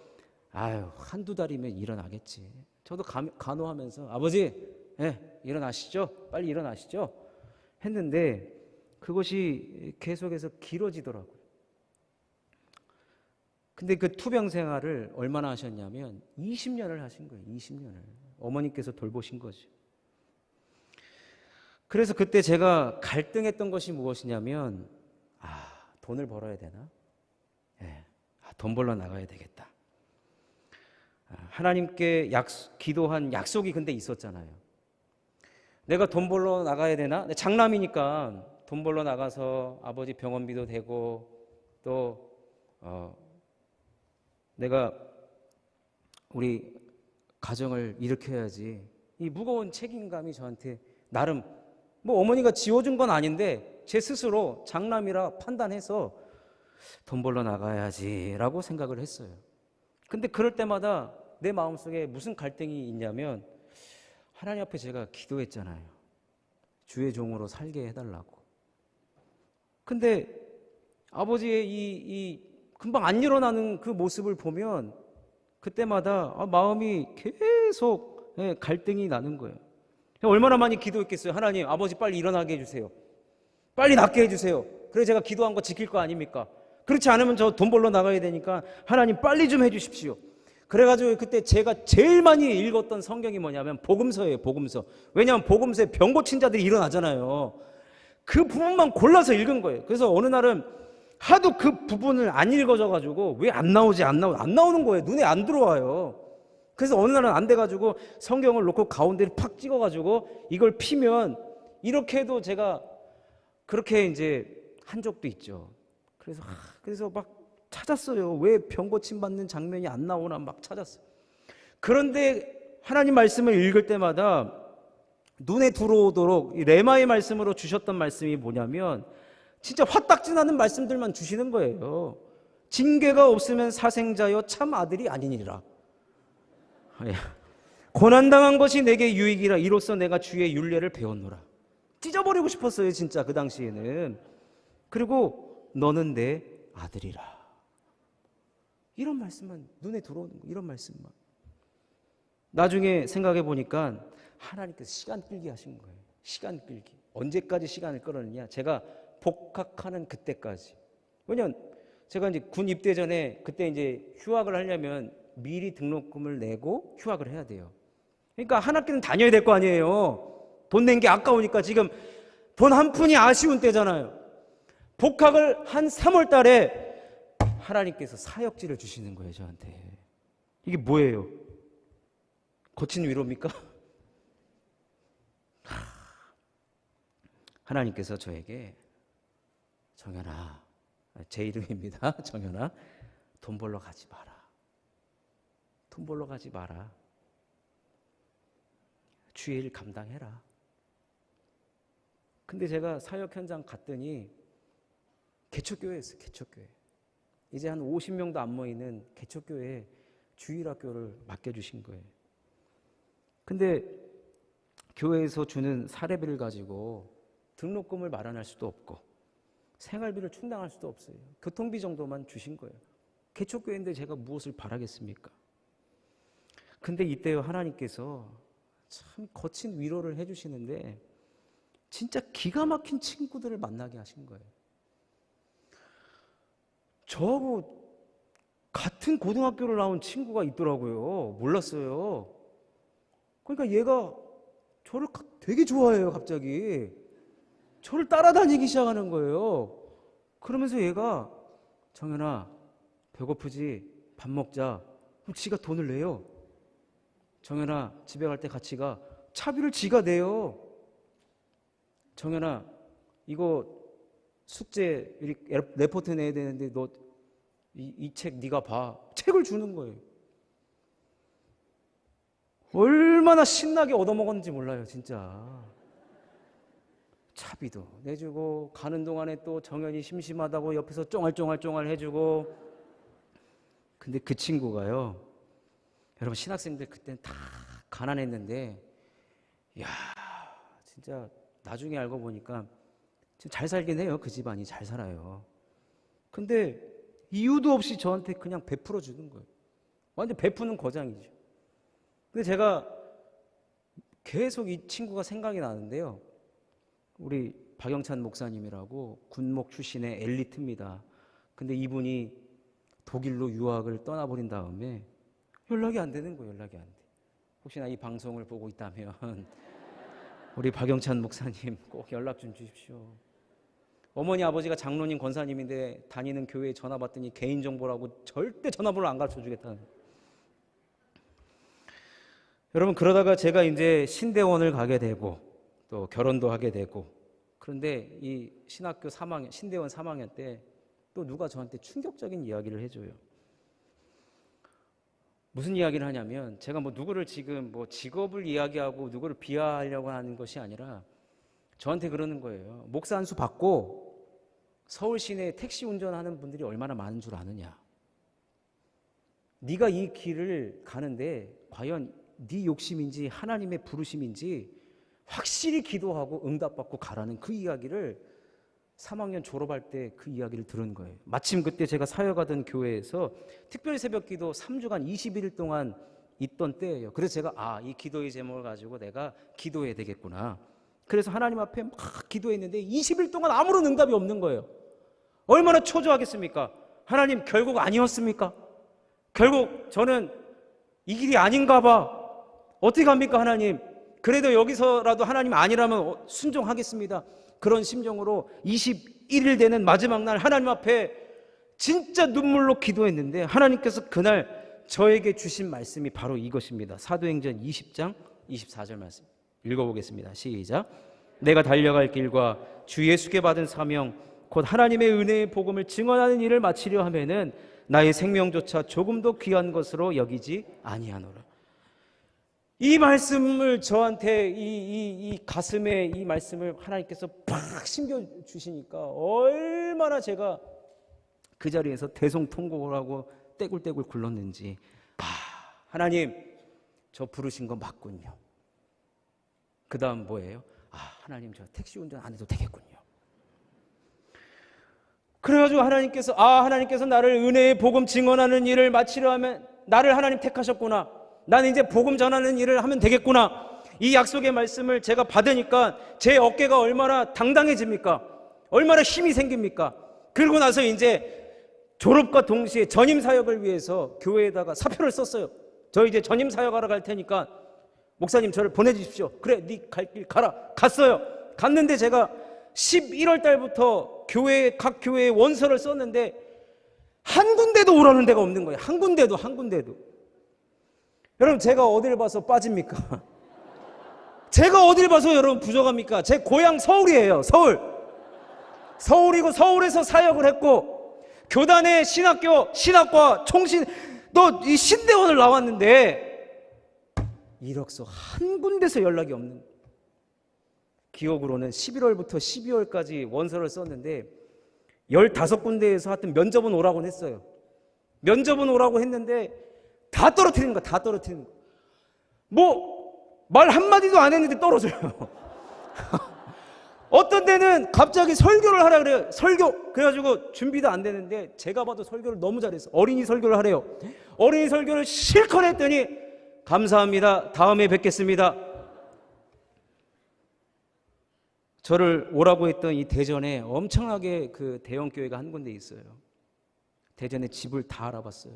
한두 달이면 일어나겠지. 저도 간호하면서 아버지 일어나시죠. 빨리 일어나시죠. 했는데 그것이 계속해서 길어지더라고요. 근데 그 투병 생활을 얼마나 하셨냐면 20년을 하신 거예요. 20년을. 어머니께서 돌보신 거죠. 그래서 그때 제가 갈등했던 것이 무엇이냐면 돈을 벌어야 되나? 돈 벌러 나가야 되겠다. 하나님께 기도한 약속이 근데 있었잖아요. 내가 돈 벌러 나가야 되나? 장남이니까 돈 벌러 나가서 아버지 병원비도 되고 또 내가 우리 가정을 일으켜야지. 이 무거운 책임감이 저한테 나름 뭐 어머니가 지어준 건 아닌데 제 스스로 장남이라 판단해서 돈 벌러 나가야지라고 생각을 했어요. 근데 그럴 때마다 내 마음속에 무슨 갈등이 있냐면 하나님 앞에 제가 기도했잖아요. 주의 종으로 살게 해달라고. 근데 아버지의 이 금방 안 일어나는 그 모습을 보면 그때마다 마음이 계속 갈등이 나는 거예요. 얼마나 많이 기도했겠어요. 하나님, 아버지 빨리 일어나게 해주세요. 빨리 낫게 해주세요. 그래 제가 기도한 거 지킬 거 아닙니까? 그렇지 않으면 저 돈 벌러 나가야 되니까 하나님 빨리 좀 해주십시오. 그래가지고 그때 제가 제일 많이 읽었던 성경이 뭐냐면 복음서예요. 복음서. 왜냐하면 복음서에 병 고친 자들이 일어나잖아요. 그 부분만 골라서 읽은 거예요. 그래서 어느 날은 하도 그 부분을 안 읽어져가지고 왜 안 나오는 거예요. 눈에 안 들어와요. 그래서 어느 날은 안 돼가지고 성경을 놓고 가운데를 팍 찍어가지고 이걸 피면 이렇게 해도 제가 그렇게 이제 한 적도 있죠. 그래서 막 찾았어요. 왜 병 고침 받는 장면이 안 나오나 막 찾았어요. 그런데 하나님 말씀을 읽을 때마다 눈에 들어오도록 레마의 말씀으로 주셨던 말씀이 뭐냐면 진짜 화딱지나는 말씀들만 주시는 거예요. 징계가 없으면 사생자여 참 아들이 아니니라. 고난당한 것이 내게 유익이라 이로써 내가 주의 율례를 배웠노라. 찢어버리고 싶었어요 진짜 그 당시에는. 그리고 너는 내 아들이라. 이런 말씀만 눈에 들어오는 거, 이런 말씀만. 나중에 생각해 보니까 하나님께서 시간 끌기 하신 거예요. 시간 끌기. 언제까지 시간을 끌었느냐? 제가 복학하는 그때까지. 왜냐면 제가 이제 군 입대 전에 그때 이제 휴학을 하려면 미리 등록금을 내고 휴학을 해야 돼요. 그러니까 한 학기는 다녀야 될 거 아니에요. 돈 낸 게 아까우니까. 지금 돈 한 푼이 아쉬운 때잖아요. 복학을 한 3월 달에 하나님께서 사역지를 주시는 거예요 저한테. 이게 뭐예요? 거친 위로입니까? 하나님께서 저에게 정연아, 제 이름입니다. 정연아, 돈 벌러 가지 마라. 돈 벌러 가지 마라. 주의 일 감당해라. 근데 제가 사역 현장 갔더니 개척교회였어요. 개척교회. 이제 한 50명도 안 모이는 개척교회에 주일학교를 맡겨주신 거예요. 근데 교회에서 주는 사례비를 가지고 등록금을 마련할 수도 없고 생활비를 충당할 수도 없어요. 교통비 정도만 주신 거예요. 개척교회인데 제가 무엇을 바라겠습니까? 근데 이때요 하나님께서 참 거친 위로를 해주시는데 진짜 기가 막힌 친구들을 만나게 하신 거예요. 저하고 같은 고등학교를 나온 친구가 있더라고요. 몰랐어요. 그러니까 얘가 저를 되게 좋아해요. 갑자기 저를 따라다니기 시작하는 거예요. 그러면서 얘가 정연아 배고프지? 밥 먹자. 그럼 지가 돈을 내요. 정연아 집에 갈 때 같이 가. 차비를 지가 내요. 정연아 이거 숙제 레포트 내야 되는데 너 이 책 네가 봐. 책을 주는 거예요. 얼마나 신나게 얻어먹었는지 몰라요 진짜. 차비도 내주고 가는 동안에 또 정연이 심심하다고 옆에서 쫑알쫑알 해주고. 근데 그 친구가요, 여러분 신학생들 그때는 다 가난했는데 이야 진짜 나중에 알고 보니까 지금 잘 살긴 해요. 그 집안이 잘 살아요. 근데 이유도 없이 저한테 그냥 베풀어 주는 거예요. 완전 베푸는 거장이죠. 근데 제가 계속 이 친구가 생각이 나는데요. 우리 박영찬 목사님이라고 군목 출신의 엘리트입니다. 근데 이분이 독일로 유학을 떠나버린 다음에 연락이 안 되는 거예요. 연락이 안 돼. 혹시나 이 방송을 보고 있다면 우리 박영찬 목사님 꼭 연락 좀 주십시오. 어머니 아버지가 장로님 권사님인데 다니는 교회에 전화 받더니 개인정보라고 절대 전화번호 안 가르쳐 주겠다는. 여러분 그러다가 제가 이제 신대원을 가게 되고 또 결혼도 하게 되고, 그런데 이 신학교 3학년 신대원 3학년 때 또 누가 저한테 충격적인 이야기를 해줘요. 무슨 이야기를 하냐면 제가 뭐 누구를 지금 뭐 직업을 이야기하고 누구를 비하하려고 하는 것이 아니라 저한테 그러는 거예요. 목사 한 수 받고 서울 시내에 택시 운전하는 분들이 얼마나 많은 줄 아느냐. 네가 이 길을 가는데 과연 네 욕심인지 하나님의 부르심인지 확실히 기도하고 응답받고 가라는 그 이야기를 3학년 졸업할 때 그 이야기를 들은 거예요. 마침 그때 제가 사역하던 교회에서 특별 새벽기도 3주간 21일 동안 있던 때예요. 그래서 제가 이 기도의 제목을 가지고 내가 기도해야 되겠구나. 그래서 하나님 앞에 막 기도했는데 20일 동안 아무런 응답이 없는 거예요. 얼마나 초조하겠습니까? 하나님 결국 아니었습니까? 결국 저는 이 길이 아닌가 봐. 어떻게 합니까, 하나님? 그래도 여기서라도 하나님 아니라면 순종하겠습니다. 그런 심정으로 21일 되는 마지막 날 하나님 앞에 진짜 눈물로 기도했는데 하나님께서 그날 저에게 주신 말씀이 바로 이것입니다. 사도행전 20장 24절 말씀 읽어보겠습니다. 시작. 내가 달려갈 길과 주 예수께 받은 사명 곧 하나님의 은혜의 복음을 증언하는 일을 마치려 하면은 나의 생명조차 조금도 귀한 것으로 여기지 아니하노라. 이 말씀을 저한테 이 가슴에 이 말씀을 하나님께서 팍 심겨주시니까 얼마나 제가 그 자리에서 대성통곡을 하고 떼굴떼굴 굴렀는지. 하나님 저 부르신 거 맞군요. 그 다음 뭐예요? 하나님 저 택시 운전 안 해도 되겠군요. 그래가지고 하나님께서 나를 은혜의 복음 증언하는 일을 마치려 하면 나를 하나님 택하셨구나. 나는 이제 복음 전하는 일을 하면 되겠구나. 이 약속의 말씀을 제가 받으니까 제 어깨가 얼마나 당당해집니까? 얼마나 힘이 생깁니까? 그러고 나서 이제 졸업과 동시에 전임 사역을 위해서 교회에다가 사표를 썼어요. 저 이제 전임 사역하러 갈 테니까 목사님 저를 보내주십시오. 그래, 네 갈 길 가라. 갔어요. 갔는데 제가 11월 달부터 각 교회에 원서를 썼는데 한 군데도 오라는 데가 없는 거예요. 한 군데도. 여러분 제가 어딜 봐서 빠집니까? 제가 어딜 봐서 여러분 부족합니까? 제 고향 서울이에요. 서울이고 서울에서 사역을 했고 교단의 신학과 총신 또 이 신대원을 나왔는데 이력서 한 군데서 연락이 없는. 기억으로는 11월부터 12월까지 원서를 썼는데 15군데에서 하여튼 면접은 오라고 했어요. 면접은 오라고 했는데 다 떨어뜨리는 거야. 다 떨어뜨리는 거야. 뭐 말 한마디도 안 했는데 떨어져요. 어떤 데는 갑자기 설교를 하라 그래요. 그래가지고 준비도 안 되는데 제가 봐도 설교를 너무 잘했어. 어린이 설교를 하래요. 어린이 설교를 실컷 했더니 감사합니다. 다음에 뵙겠습니다. 저를 오라고 했던 이 대전에 엄청나게 그 대형 교회가 한 군데 있어요. 대전에 집을 다 알아봤어요.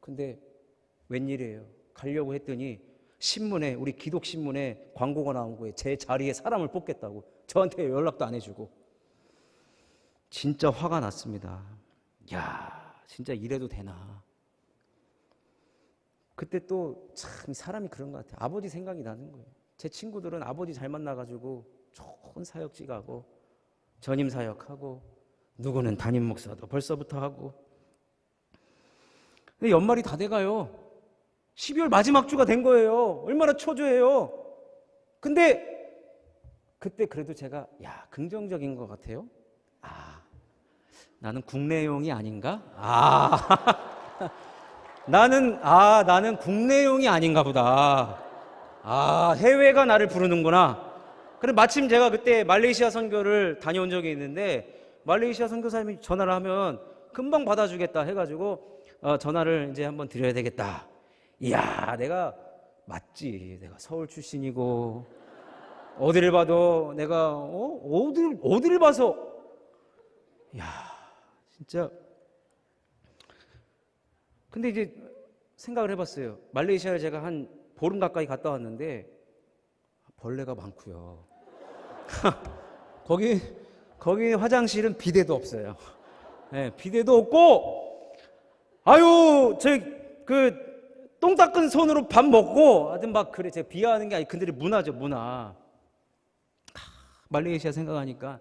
근데 웬일이에요. 가려고 했더니 신문에, 우리 기독신문에 광고가 나온 거예요. 제 자리에 사람을 뽑겠다고. 저한테 연락도 안 해주고. 진짜 화가 났습니다. 야, 진짜 이래도 되나. 그때 또 참 사람이 그런 것 같아요. 아버지 생각이 나는 거예요. 제 친구들은 아버지 잘 만나가지고 좋은 사역지 가고 전임 사역하고 누구는 담임 목사도 벌써부터 하고. 근데 연말이 다 돼가요. 12월 마지막 주가 된 거예요. 얼마나 초조해요. 근데 그때 그래도 제가 긍정적인 것 같아요. 나는 국내용이 아닌가? 나는 국내용이 아닌가 보다. 해외가 나를 부르는구나. 그래 마침 제가 그때 말레이시아 선교를 다녀온 적이 있는데 말레이시아 선교사님이 전화를 하면 금방 받아주겠다 해가지고 전화를 이제 한번 드려야 되겠다. 이야, 내가 맞지. 내가 서울 출신이고 어디를 봐도 내가 어디를 봐서 진짜. 근데 이제 생각을 해봤어요. 말레이시아를 제가 한 보름 가까이 갔다 왔는데 벌레가 많고요. 거기 화장실은 비데도 없어요. 비데도 없고 똥 닦은 손으로 밥 먹고 하여튼 막 그래. 제가 비하하는 게 아니 그들의 문화죠, 문화. 말레이시아 생각하니까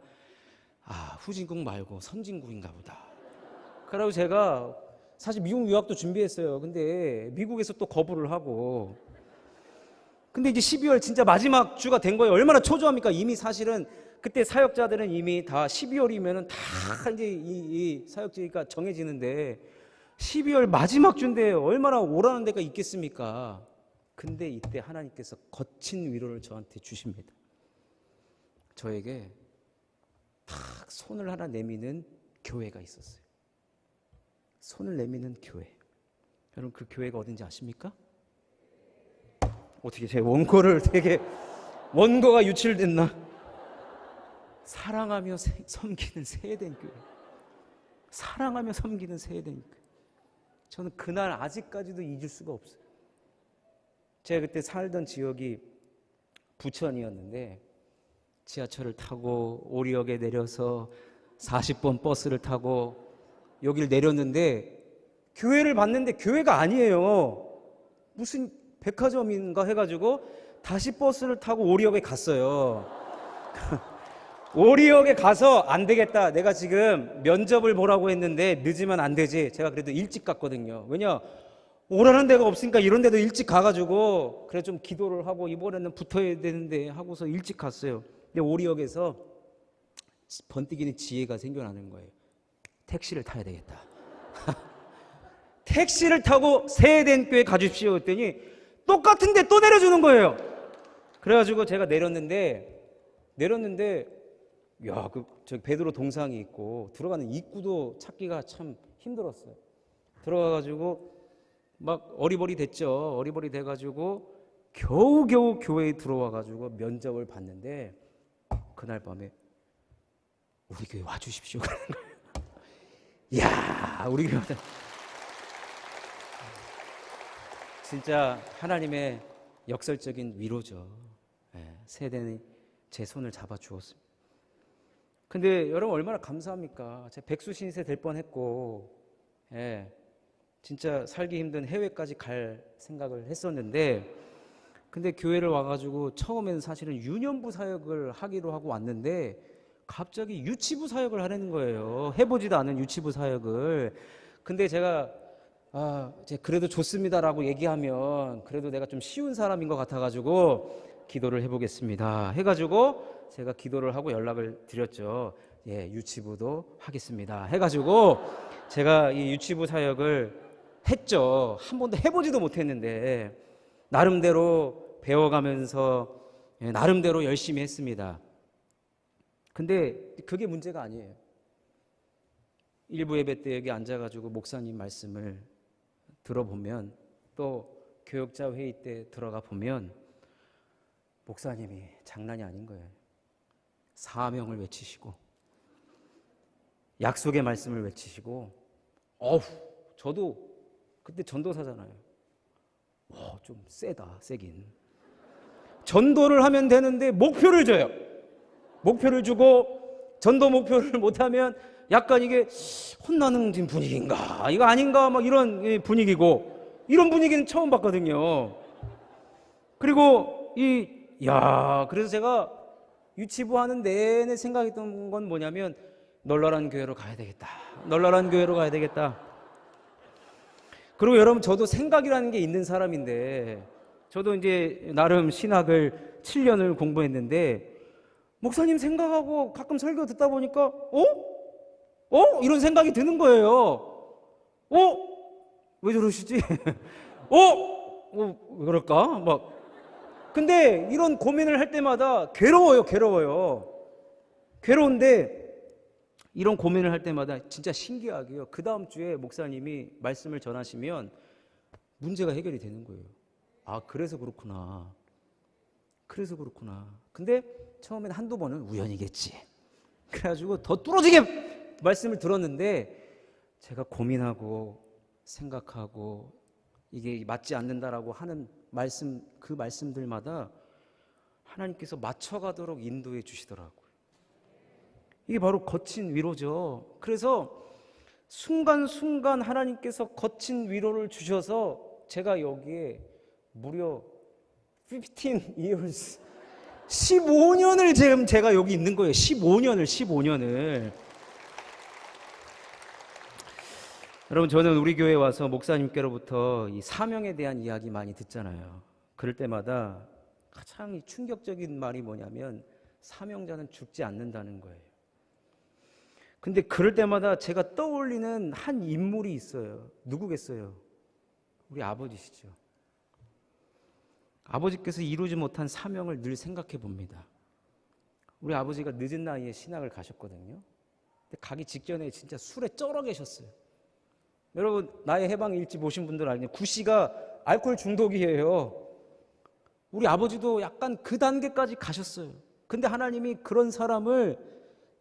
후진국 말고 선진국인가 보다. 그러고 제가 사실 미국 유학도 준비했어요. 근데 미국에서 또 거부를 하고. 근데 이제 12월 진짜 마지막 주가 된 거예요. 얼마나 초조합니까? 이미 사실은 그때 사역자들은 이미 다 12월이면은 다 이제 이 사역지가 정해지는데 12월 마지막 주인데 얼마나 오라는 데가 있겠습니까? 근데 이때 하나님께서 거친 위로를 저한테 주십니다. 저에게 탁 손을 하나 내미는 교회가 있었어요. 손을 내미는 교회. 여러분 그 교회가 어딘지 아십니까? 어떻게 제 원고가 유출됐나? 사랑하며 섬기는 세대인 교회. 사랑하며 섬기는 세대인 교회. 저는 그날 아직까지도 잊을 수가 없어요. 제가 그때 살던 지역이 부천이었는데 지하철을 타고 오리역에 내려서 40번 버스를 타고 여길 내렸는데 교회를 봤는데 교회가 아니에요. 무슨 백화점인가 해가지고 다시 버스를 타고 오리역에 갔어요. 오리역에 가서 안 되겠다. 내가 지금 면접을 보라고 했는데 늦으면 안 되지. 제가 그래도 일찍 갔거든요. 왜냐? 오라는 데가 없으니까 이런 데도 일찍 가가지고 그래 좀 기도를 하고 이번에는 붙어야 되는데 하고서 일찍 갔어요. 근데 오리역에서 번뜩이는 지혜가 생겨나는 거예요. 택시를 타야 되겠다. 택시를 타고 세대교회 가주십시오 했더니 똑같은데 또 내려주는 거예요. 그래가지고 제가 내렸는데 야, 저기 베드로 동상이 있고 들어가는 입구도 찾기가 참 힘들었어요. 들어가가지고 막 어리버리 됐죠. 어리버리 돼가지고 겨우겨우 교회에 들어와가지고 면접을 봤는데 그날 밤에 우리 교회 와주십시오 그러는 거예요. 이야, 우리 교회 진짜 하나님의 역설적인 위로죠. 세대는 제 손을 잡아주었습니다. 근데 여러분 얼마나 감사합니까? 제가 백수 신세 될 뻔했고, 진짜 살기 힘든 해외까지 갈 생각을 했었는데, 근데 교회를 와가지고 처음에는 사실은 유년부 사역을 하기로 하고 왔는데 갑자기 유치부 사역을 하라는 거예요. 해보지도 않은 유치부 사역을. 근데 제가 그래도 좋습니다라고 얘기하면 그래도 내가 좀 쉬운 사람인 것 같아가지고 기도를 해보겠습니다 해가지고 제가 기도를 하고 연락을 드렸죠. 유치부도 하겠습니다 해가지고 제가 이 유치부 사역을 했죠. 한 번도 해보지도 못했는데 나름대로 배워가면서 나름대로 열심히 했습니다. 근데 그게 문제가 아니에요. 일부 예배 때 여기 앉아가지고 목사님 말씀을 들어보면 또 교역자 회의 때 들어가 보면 목사님이 장난이 아닌 거예요. 사명을 외치시고 약속의 말씀을 외치시고 저도 그때 전도사잖아요. 좀 세긴. 전도를 하면 되는데 목표를 줘요. 목표를 주고 전도 목표를 못하면 약간 이게 혼나는 분위기인가 이거 아닌가 막 이런 분위기고 이런 분위기는 처음 봤거든요. 그리고 그래서 제가 유치부 하는 내내 생각했던 건 뭐냐면 널널한 교회로 가야 되겠다. 널널한 교회로 가야 되겠다. 그리고 여러분 저도 생각이라는 게 있는 사람인데 저도 이제 나름 신학을 7년을 공부했는데 목사님 생각하고 가끔 설교 듣다 보니까 이런 생각이 드는 거예요. 왜 저러시지? 왜 그럴까? 근데 이런 고민을 할 때마다 괴로워요. 괴로운데 이런 고민을 할 때마다 진짜 신기하게요. 그 다음 주에 목사님이 말씀을 전하시면 문제가 해결이 되는 거예요. 그래서 그렇구나. 근데 처음엔 한두 번은 우연이겠지. 그래가지고 더 뚫어지게 말씀을 들었는데 제가 고민하고 생각하고 이게 맞지 않는다라고 하는 그 말씀들마다 하나님께서 맞춰가도록 인도해 주시더라고요. 이게 바로 거친 위로죠. 그래서 순간순간 하나님께서 거친 위로를 주셔서 제가 여기에 무려 15 years 15년을 지금 제가 여기 있는 거예요. 15년을. 여러분 저는 우리 교회에 와서 목사님께로부터 이 사명에 대한 이야기 많이 듣잖아요. 그럴 때마다 가장 충격적인 말이 뭐냐면 사명자는 죽지 않는다는 거예요. 근데 그럴 때마다 제가 떠올리는 한 인물이 있어요. 누구겠어요? 우리 아버지시죠. 아버지께서 이루지 못한 사명을 늘 생각해 봅니다. 우리 아버지가 늦은 나이에 신학을 가셨거든요. 근데 가기 직전에 진짜 술에 쩔어 계셨어요. 여러분 나의 해방 일집 보신 분들 알죠? 구씨가 알코올 중독이에요. 우리 아버지도 약간 그 단계까지 가셨어요. 근데 하나님이 그런 사람을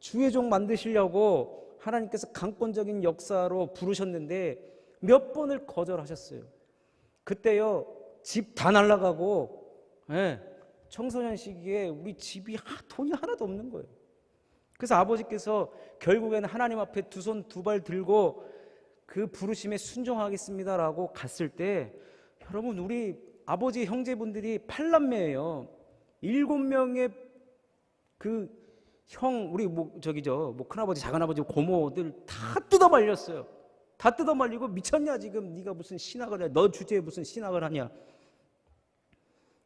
주의 종 만드시려고 하나님께서 강권적인 역사로 부르셨는데 몇 번을 거절하셨어요. 그때요, 집 다 날라가고, 예, 청소년 시기에 우리 집이 돈이 하나도 없는 거예요. 그래서 아버지께서 결국에는 하나님 앞에 두 손 두 발 들고 그 부르심에 순종하겠습니다라고 갔을 때, 여러분, 우리 아버지 형제분들이 8남매예요. 7명의 그 형, 우리 큰아버지, 작은아버지, 고모들 다 뜯어 말렸어요. 다 뜯어 말리고, 미쳤냐 지금 네가 무슨 신학을 해? 너 주제에 무슨 신학을 하냐?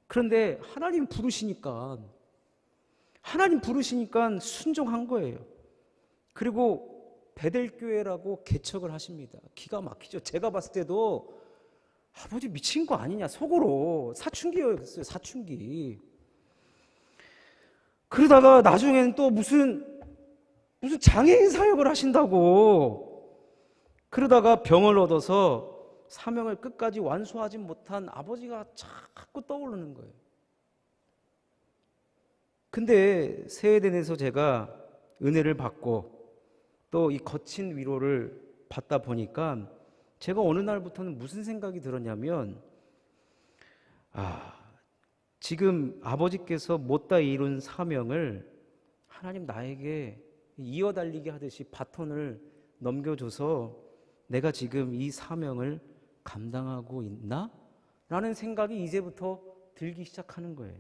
그런데 하나님 부르시니까 순종한 거예요. 그리고 베델교회라고 개척을 하십니다. 기가 막히죠. 제가 봤을 때도 아버지 미친 거 아니냐, 속으로. 사춘기였어요, 사춘기. 그러다가 나중에는 또 무슨 장애인 사역을 하신다고. 그러다가 병을 얻어서 사명을 끝까지 완수하지 못한 아버지가 자꾸 떠오르는 거예요. 근데 세회den에서 제가 은혜를 받고 또 이 거친 위로를 받다 보니까 제가 어느 날부터는 무슨 생각이 들었냐면, 지금 아버지께서 못다 이룬 사명을 하나님 나에게 이어달리게 하듯이 바톤을 넘겨줘서 내가 지금 이 사명을 감당하고 있나? 라는 생각이 이제부터 들기 시작하는 거예요.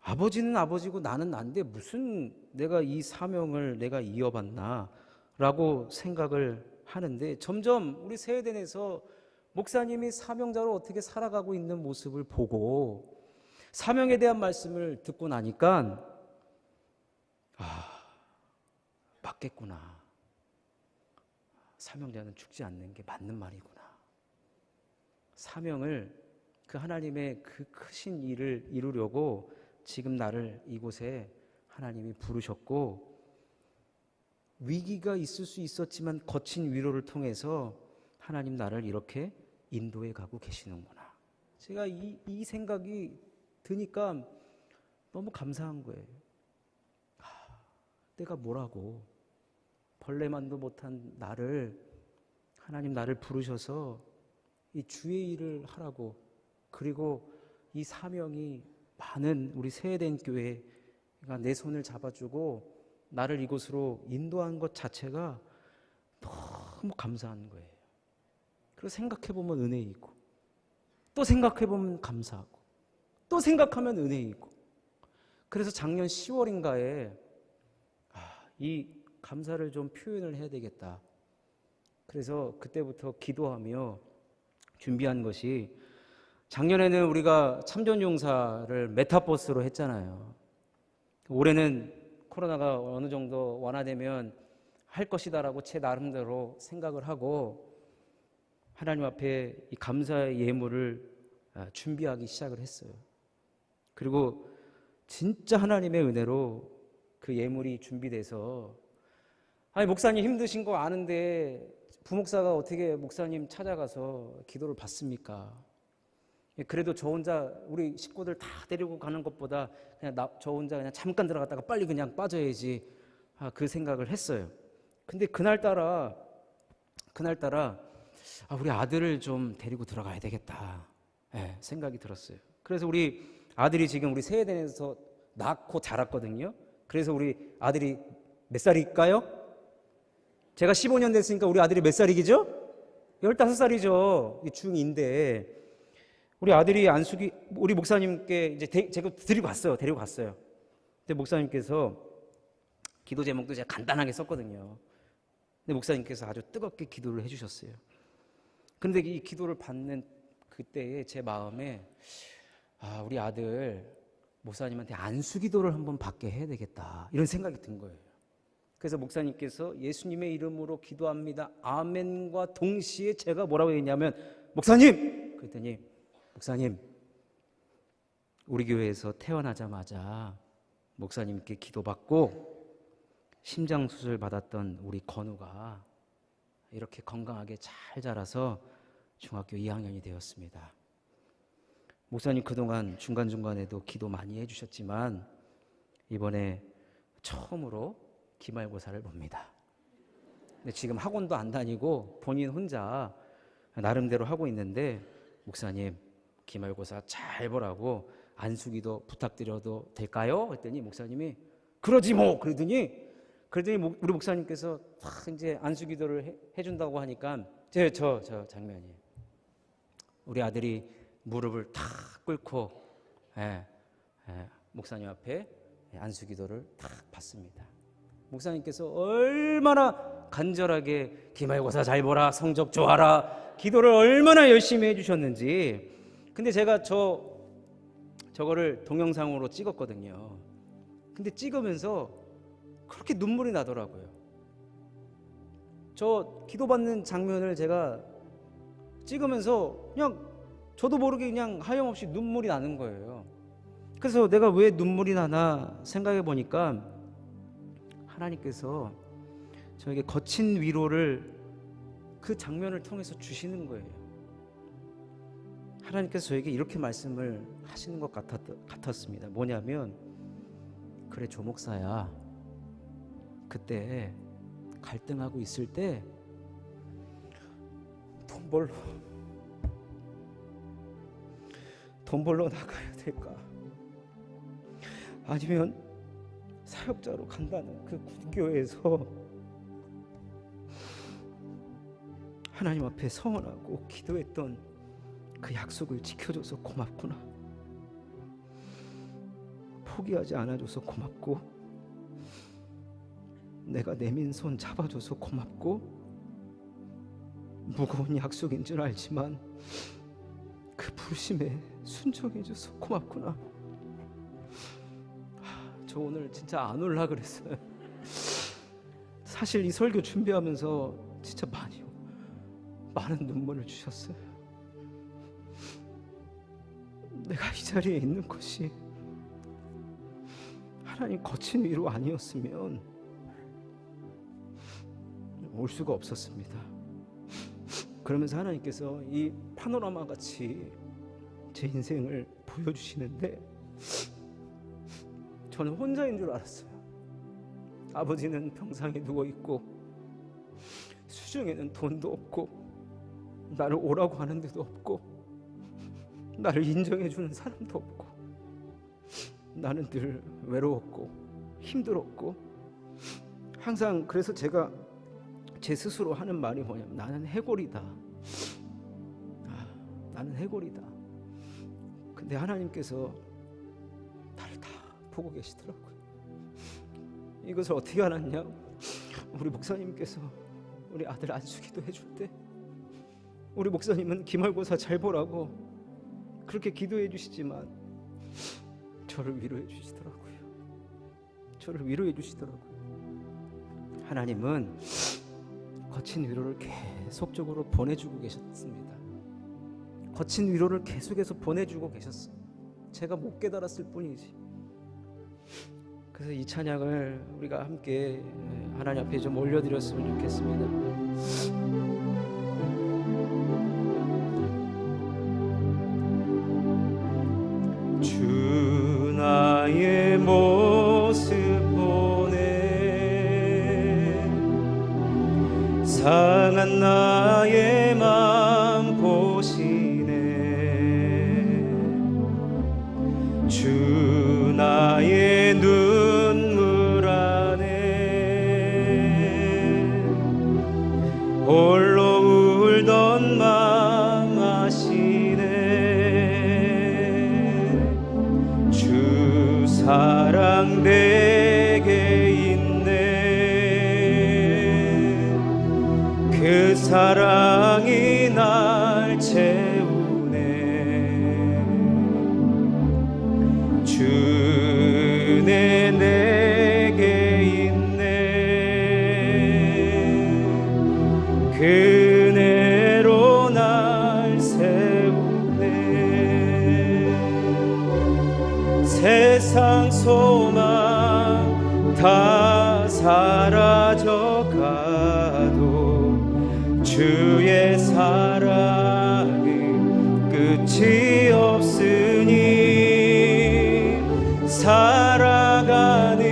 아버지는 아버지고 나는 난데 무슨 내가 이 사명을 내가 이어받나? 라고 생각을 하는데, 점점 우리 세회den에서 목사님이 사명자로 어떻게 살아가고 있는 모습을 보고 사명에 대한 말씀을 듣고 나니까 맞겠구나. 사명자는 죽지 않는 게 맞는 말이구나. 사명을, 그 하나님의 그 크신 일을 이루려고 지금 나를 이곳에 하나님이 부르셨고, 위기가 있을 수 있었지만 거친 위로를 통해서 하나님 나를 이렇게 인도해 가고 계시는구나. 제가 이 생각이 드니까 너무 감사한 거예요. 내가 뭐라고, 벌레만도 못한 나를, 하나님 나를 부르셔서 이 주의 일을 하라고, 그리고 이 사명이 많은 우리 세회된 교회가 내 손을 잡아주고 나를 이곳으로 인도한 것 자체가 너무 감사한 거예요. 그리고 생각해보면 은혜이고, 또 생각해보면 감사하고, 또 생각하면 은혜이고. 그래서 작년 10월인가에 이 감사를 좀 표현을 해야 되겠다. 그래서 그때부터 기도하며 준비한 것이, 작년에는 우리가 참전용사를 메타버스로 했잖아요. 올해는 코로나가 어느 정도 완화되면 할 것이다라고 제 나름대로 생각을 하고 하나님 앞에 이 감사의 예물을 준비하기 시작을 했어요. 그리고 진짜 하나님의 은혜로 그 예물이 준비돼서, 목사님 힘드신 거 아는데 부목사가 어떻게 목사님 찾아가서 기도를 받습니까? 그래도 저 혼자 우리 식구들 다 데리고 가는 것보다 그냥 저 혼자 그냥 잠깐 들어갔다가 빨리 그냥 빠져야지, 그 생각을 했어요. 근데 그날따라 우리 아들을 좀 데리고 들어가야 되겠다, 생각이 들었어요. 그래서 우리 아들이 지금 우리 세회den에서 낳고 자랐거든요. 그래서 우리 아들이 몇 살일까요? 제가 15년 됐으니까 우리 아들이 몇 살이죠? 15살이죠. 중2인데 우리 아들이 안수기, 우리 목사님께 이제 제가 데리고 갔어요. 근데 목사님께서 기도 제목도 제가 간단하게 썼거든요. 근데 목사님께서 아주 뜨겁게 기도를 해주셨어요. 그런데 이 기도를 받는 그때에 제 마음에 우리 아들 목사님한테 안수 기도를 한번 받게 해야 되겠다, 이런 생각이 든 거예요. 그래서 목사님께서 예수님의 이름으로 기도합니다, 아멘과 동시에 제가 뭐라고 했냐면, 목사님! 그랬더니, 목사님, 우리 교회에서 태어나자마자 목사님께 기도받고 심장수술 받았던 우리 건우가 이렇게 건강하게 잘 자라서 중학교 2학년이 되었습니다. 목사님 그동안 중간중간에도 기도 많이 해주셨지만 이번에 처음으로 기말고사를 봅니다. 근데 지금 학원도 안 다니고 본인 혼자 나름대로 하고 있는데, 목사님 기말고사 잘 보라고 안수기도 부탁드려도 될까요? 했더니 목사님이 그러지 뭐. 그러더니 우리 목사님께서 딱 이제 안수기도를 해준다고 하니까 저 장면이에요. 우리 아들이 무릎을 탁 꿇고 목사님 앞에 안수기도를 탁 받습니다. 목사님께서 얼마나 간절하게 기말고사 잘 보라, 성적 좋아라, 기도를 얼마나 열심히 해주셨는지. 근데 제가 저거를 동영상으로 찍었거든요. 근데 찍으면서 그렇게 눈물이 나더라고요. 저 기도받는 장면을 제가 찍으면서 그냥 저도 모르게 그냥 하염없이 눈물이 나는 거예요. 그래서 내가 왜 눈물이 나나 생각해 보니까 하나님께서 저에게 거친 위로를 그 장면을 통해서 주시는 거예요. 하나님께서 저에게 이렇게 말씀을 하시는 것 같았습니다. 뭐냐면, 그래 조 목사야, 그때 갈등하고 있을 때 돈 벌러 나가야 될까, 아니면 사역자로 간다는 그 국교에서 하나님 앞에 서원하고 기도했던 그 약속을 지켜줘서 고맙구나, 포기하지 않아줘서 고맙고, 내가 내민 손 잡아줘서 고맙고, 무거운 약속인 줄 알지만 그 부르심에 순종해줘서 고맙구나. 저 오늘 진짜 안 올라 그랬어요. 사실 이 설교 준비하면서 진짜 많은 눈물을 주셨어요. 내가 이 자리에 있는 것이 하나님 거친 위로 아니었으면 올 수가 없었습니다. 그러면서 하나님께서 이 파노라마 같이 제 인생을 보여주시는데, 저는 혼자인 줄 알았어요. 아버지는 병상에 누워있고, 수중에는 돈도 없고, 나를 오라고 하는 데도 없고, 나를 인정해주는 사람도 없고, 나는 늘 외로웠고 힘들었고, 항상 그래서 제가 제 스스로 하는 말이 뭐냐면, 나는 해골이다. 나는 해골이다. 근데 하나님께서 나를 다 보고 계시더라고요. 이것을 어떻게 알았냐? 우리 목사님께서 우리 아들 안수기도 해줄 때, 우리 목사님은 기말고사 잘 보라고 그렇게 기도해 주시지만 저를 위로해 주시더라고요. 저를 위로해 주시더라고요. 하나님은 거친 위로를 계속적으로 보내주고 계셨습니다. 거친 위로를 계속해서 보내주고 계셨어요. 제가 못 깨달았을 뿐이지. 그래서 이 찬양을 우리가 함께 하나님 앞에 좀 올려드렸으면 좋겠습니다. 주 나의 모습 보네, 상한 나의 맘 보시네. 주 나의 눈물 안에 홀로 울던 맘 아시네. 주 사랑 내게 있네. 그 사랑이 날 채우네. 주네 내게 있네. 그네로 날 세우네. 세상 소망 다 사라져가도 주의 사랑은 끝이 없으니, 살아가는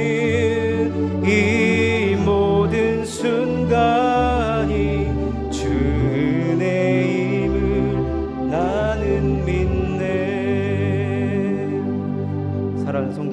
이 모든 순간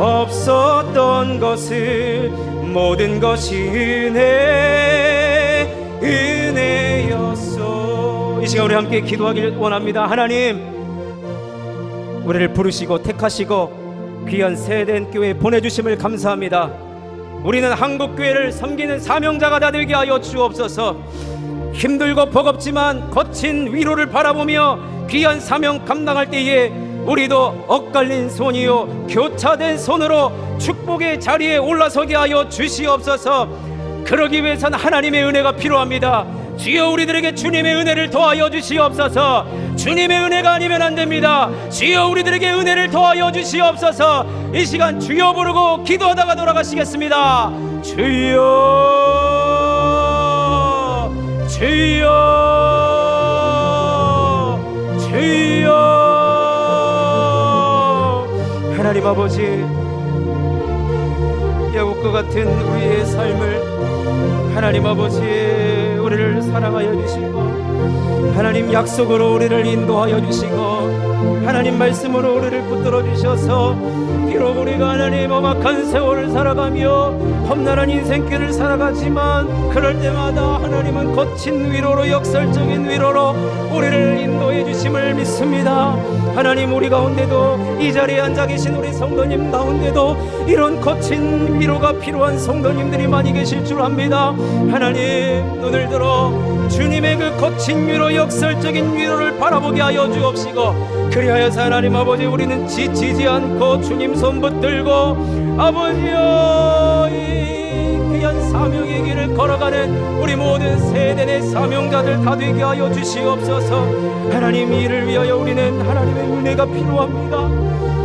없었던 것을 모든 것이 은혜였소. 이 시간 우리 함께 기도하길 원합니다. 하나님, 우리를 부르시고 택하시고 귀한 세대된 교회에 보내주심을 감사합니다. 우리는 한국교회를 섬기는 사명자가 다 되게 하여 주옵소서. 힘들고 버겁지만 거친 위로를 바라보며 귀한 사명 감당할 때에 우리도 엇갈린 손이요 교차된 손으로 축복의 자리에 올라서게 하여 주시옵소서. 그러기 위해서는 하나님의 은혜가 필요합니다. 주여 우리들에게 주님의 은혜를 더하여 주시옵소서. 주님의 은혜가 아니면 안 됩니다. 주여 우리들에게 은혜를 더하여 주시옵소서. 이 시간 주여 부르고 기도하다가 돌아가시겠습니다. 주여 주여 주여. 하나님 아버지, 야곱과 같은 우리의 삶을 하나님 아버지 우리를 사랑하여 주시고 하나님 약속으로 우리를 인도하여 주시고 하나님 말씀으로 우리를 붙들어 주셔서 비록 우리가 하나님 험악한 세월을 살아가며 험난한 인생길을 살아가지만 그럴 때마다 하나님은 거친 위로로 역설적인 위로로 우리를 인도해 주심을 믿습니다. 하나님, 우리 가운데도 이 자리에 앉아 계신 우리 성도님 가운데도 이런 거친 위로가 필요한 성도님들이 많이 계실 줄 압니다. 하나님, 눈을 들어 주님의 그 거친 위로 역설적인 위로를 바라보게 하여 주옵시고 그리하여서 하나님 아버지 우리는 지치지 않고 주님 손 붙들고 아버지여 이 귀한 사명의 길을 걸어가는 우리 모든 세대의 사명자들 다 되게 하여 주시옵소서. 하나님, 이를 위하여 우리는 하나님의 은혜가 필요합니다.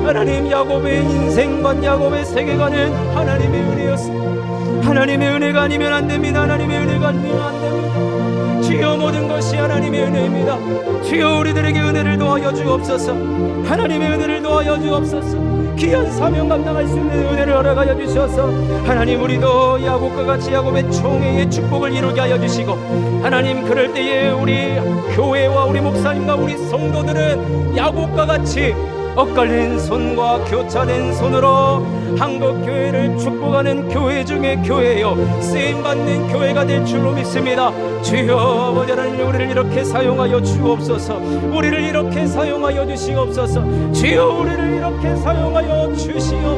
하나님, 야곱의 인생관 야곱의 세계관은 하나님의 은혜였습니다. 하나님의 은혜가 아니면 안 됩니다. 하나님의 은혜가 아니면 안 됩니다. 주여, 모든 것이 하나님의 은혜입니다. 주여, 우리들에게 은혜를 더하여 주옵소서. 하나님의 은혜를 더하여 주옵소서. 귀한 사명 감당할 수 있는 은혜를 허락하여 주셔서 하나님, 우리도 야곱과 같이 야곱의 총회의 축복을 이루게 하여 주시고 하나님, 그럴 때에 우리 교회와 우리 목사님과 우리 성도들은 야곱과 같이 엇갈린 손과 교차된 손으로 한국교회를 축복하는 교회 중에 교회요 쓰임받는 교회가 될 줄로 믿습니다. 주여, 아버지 하나님, 우리를 이렇게 사용하여 주옵소서. 우리를 이렇게 사용하여 주시옵소서. 주여, 우리를 이렇게 사용하여 주시옵소서.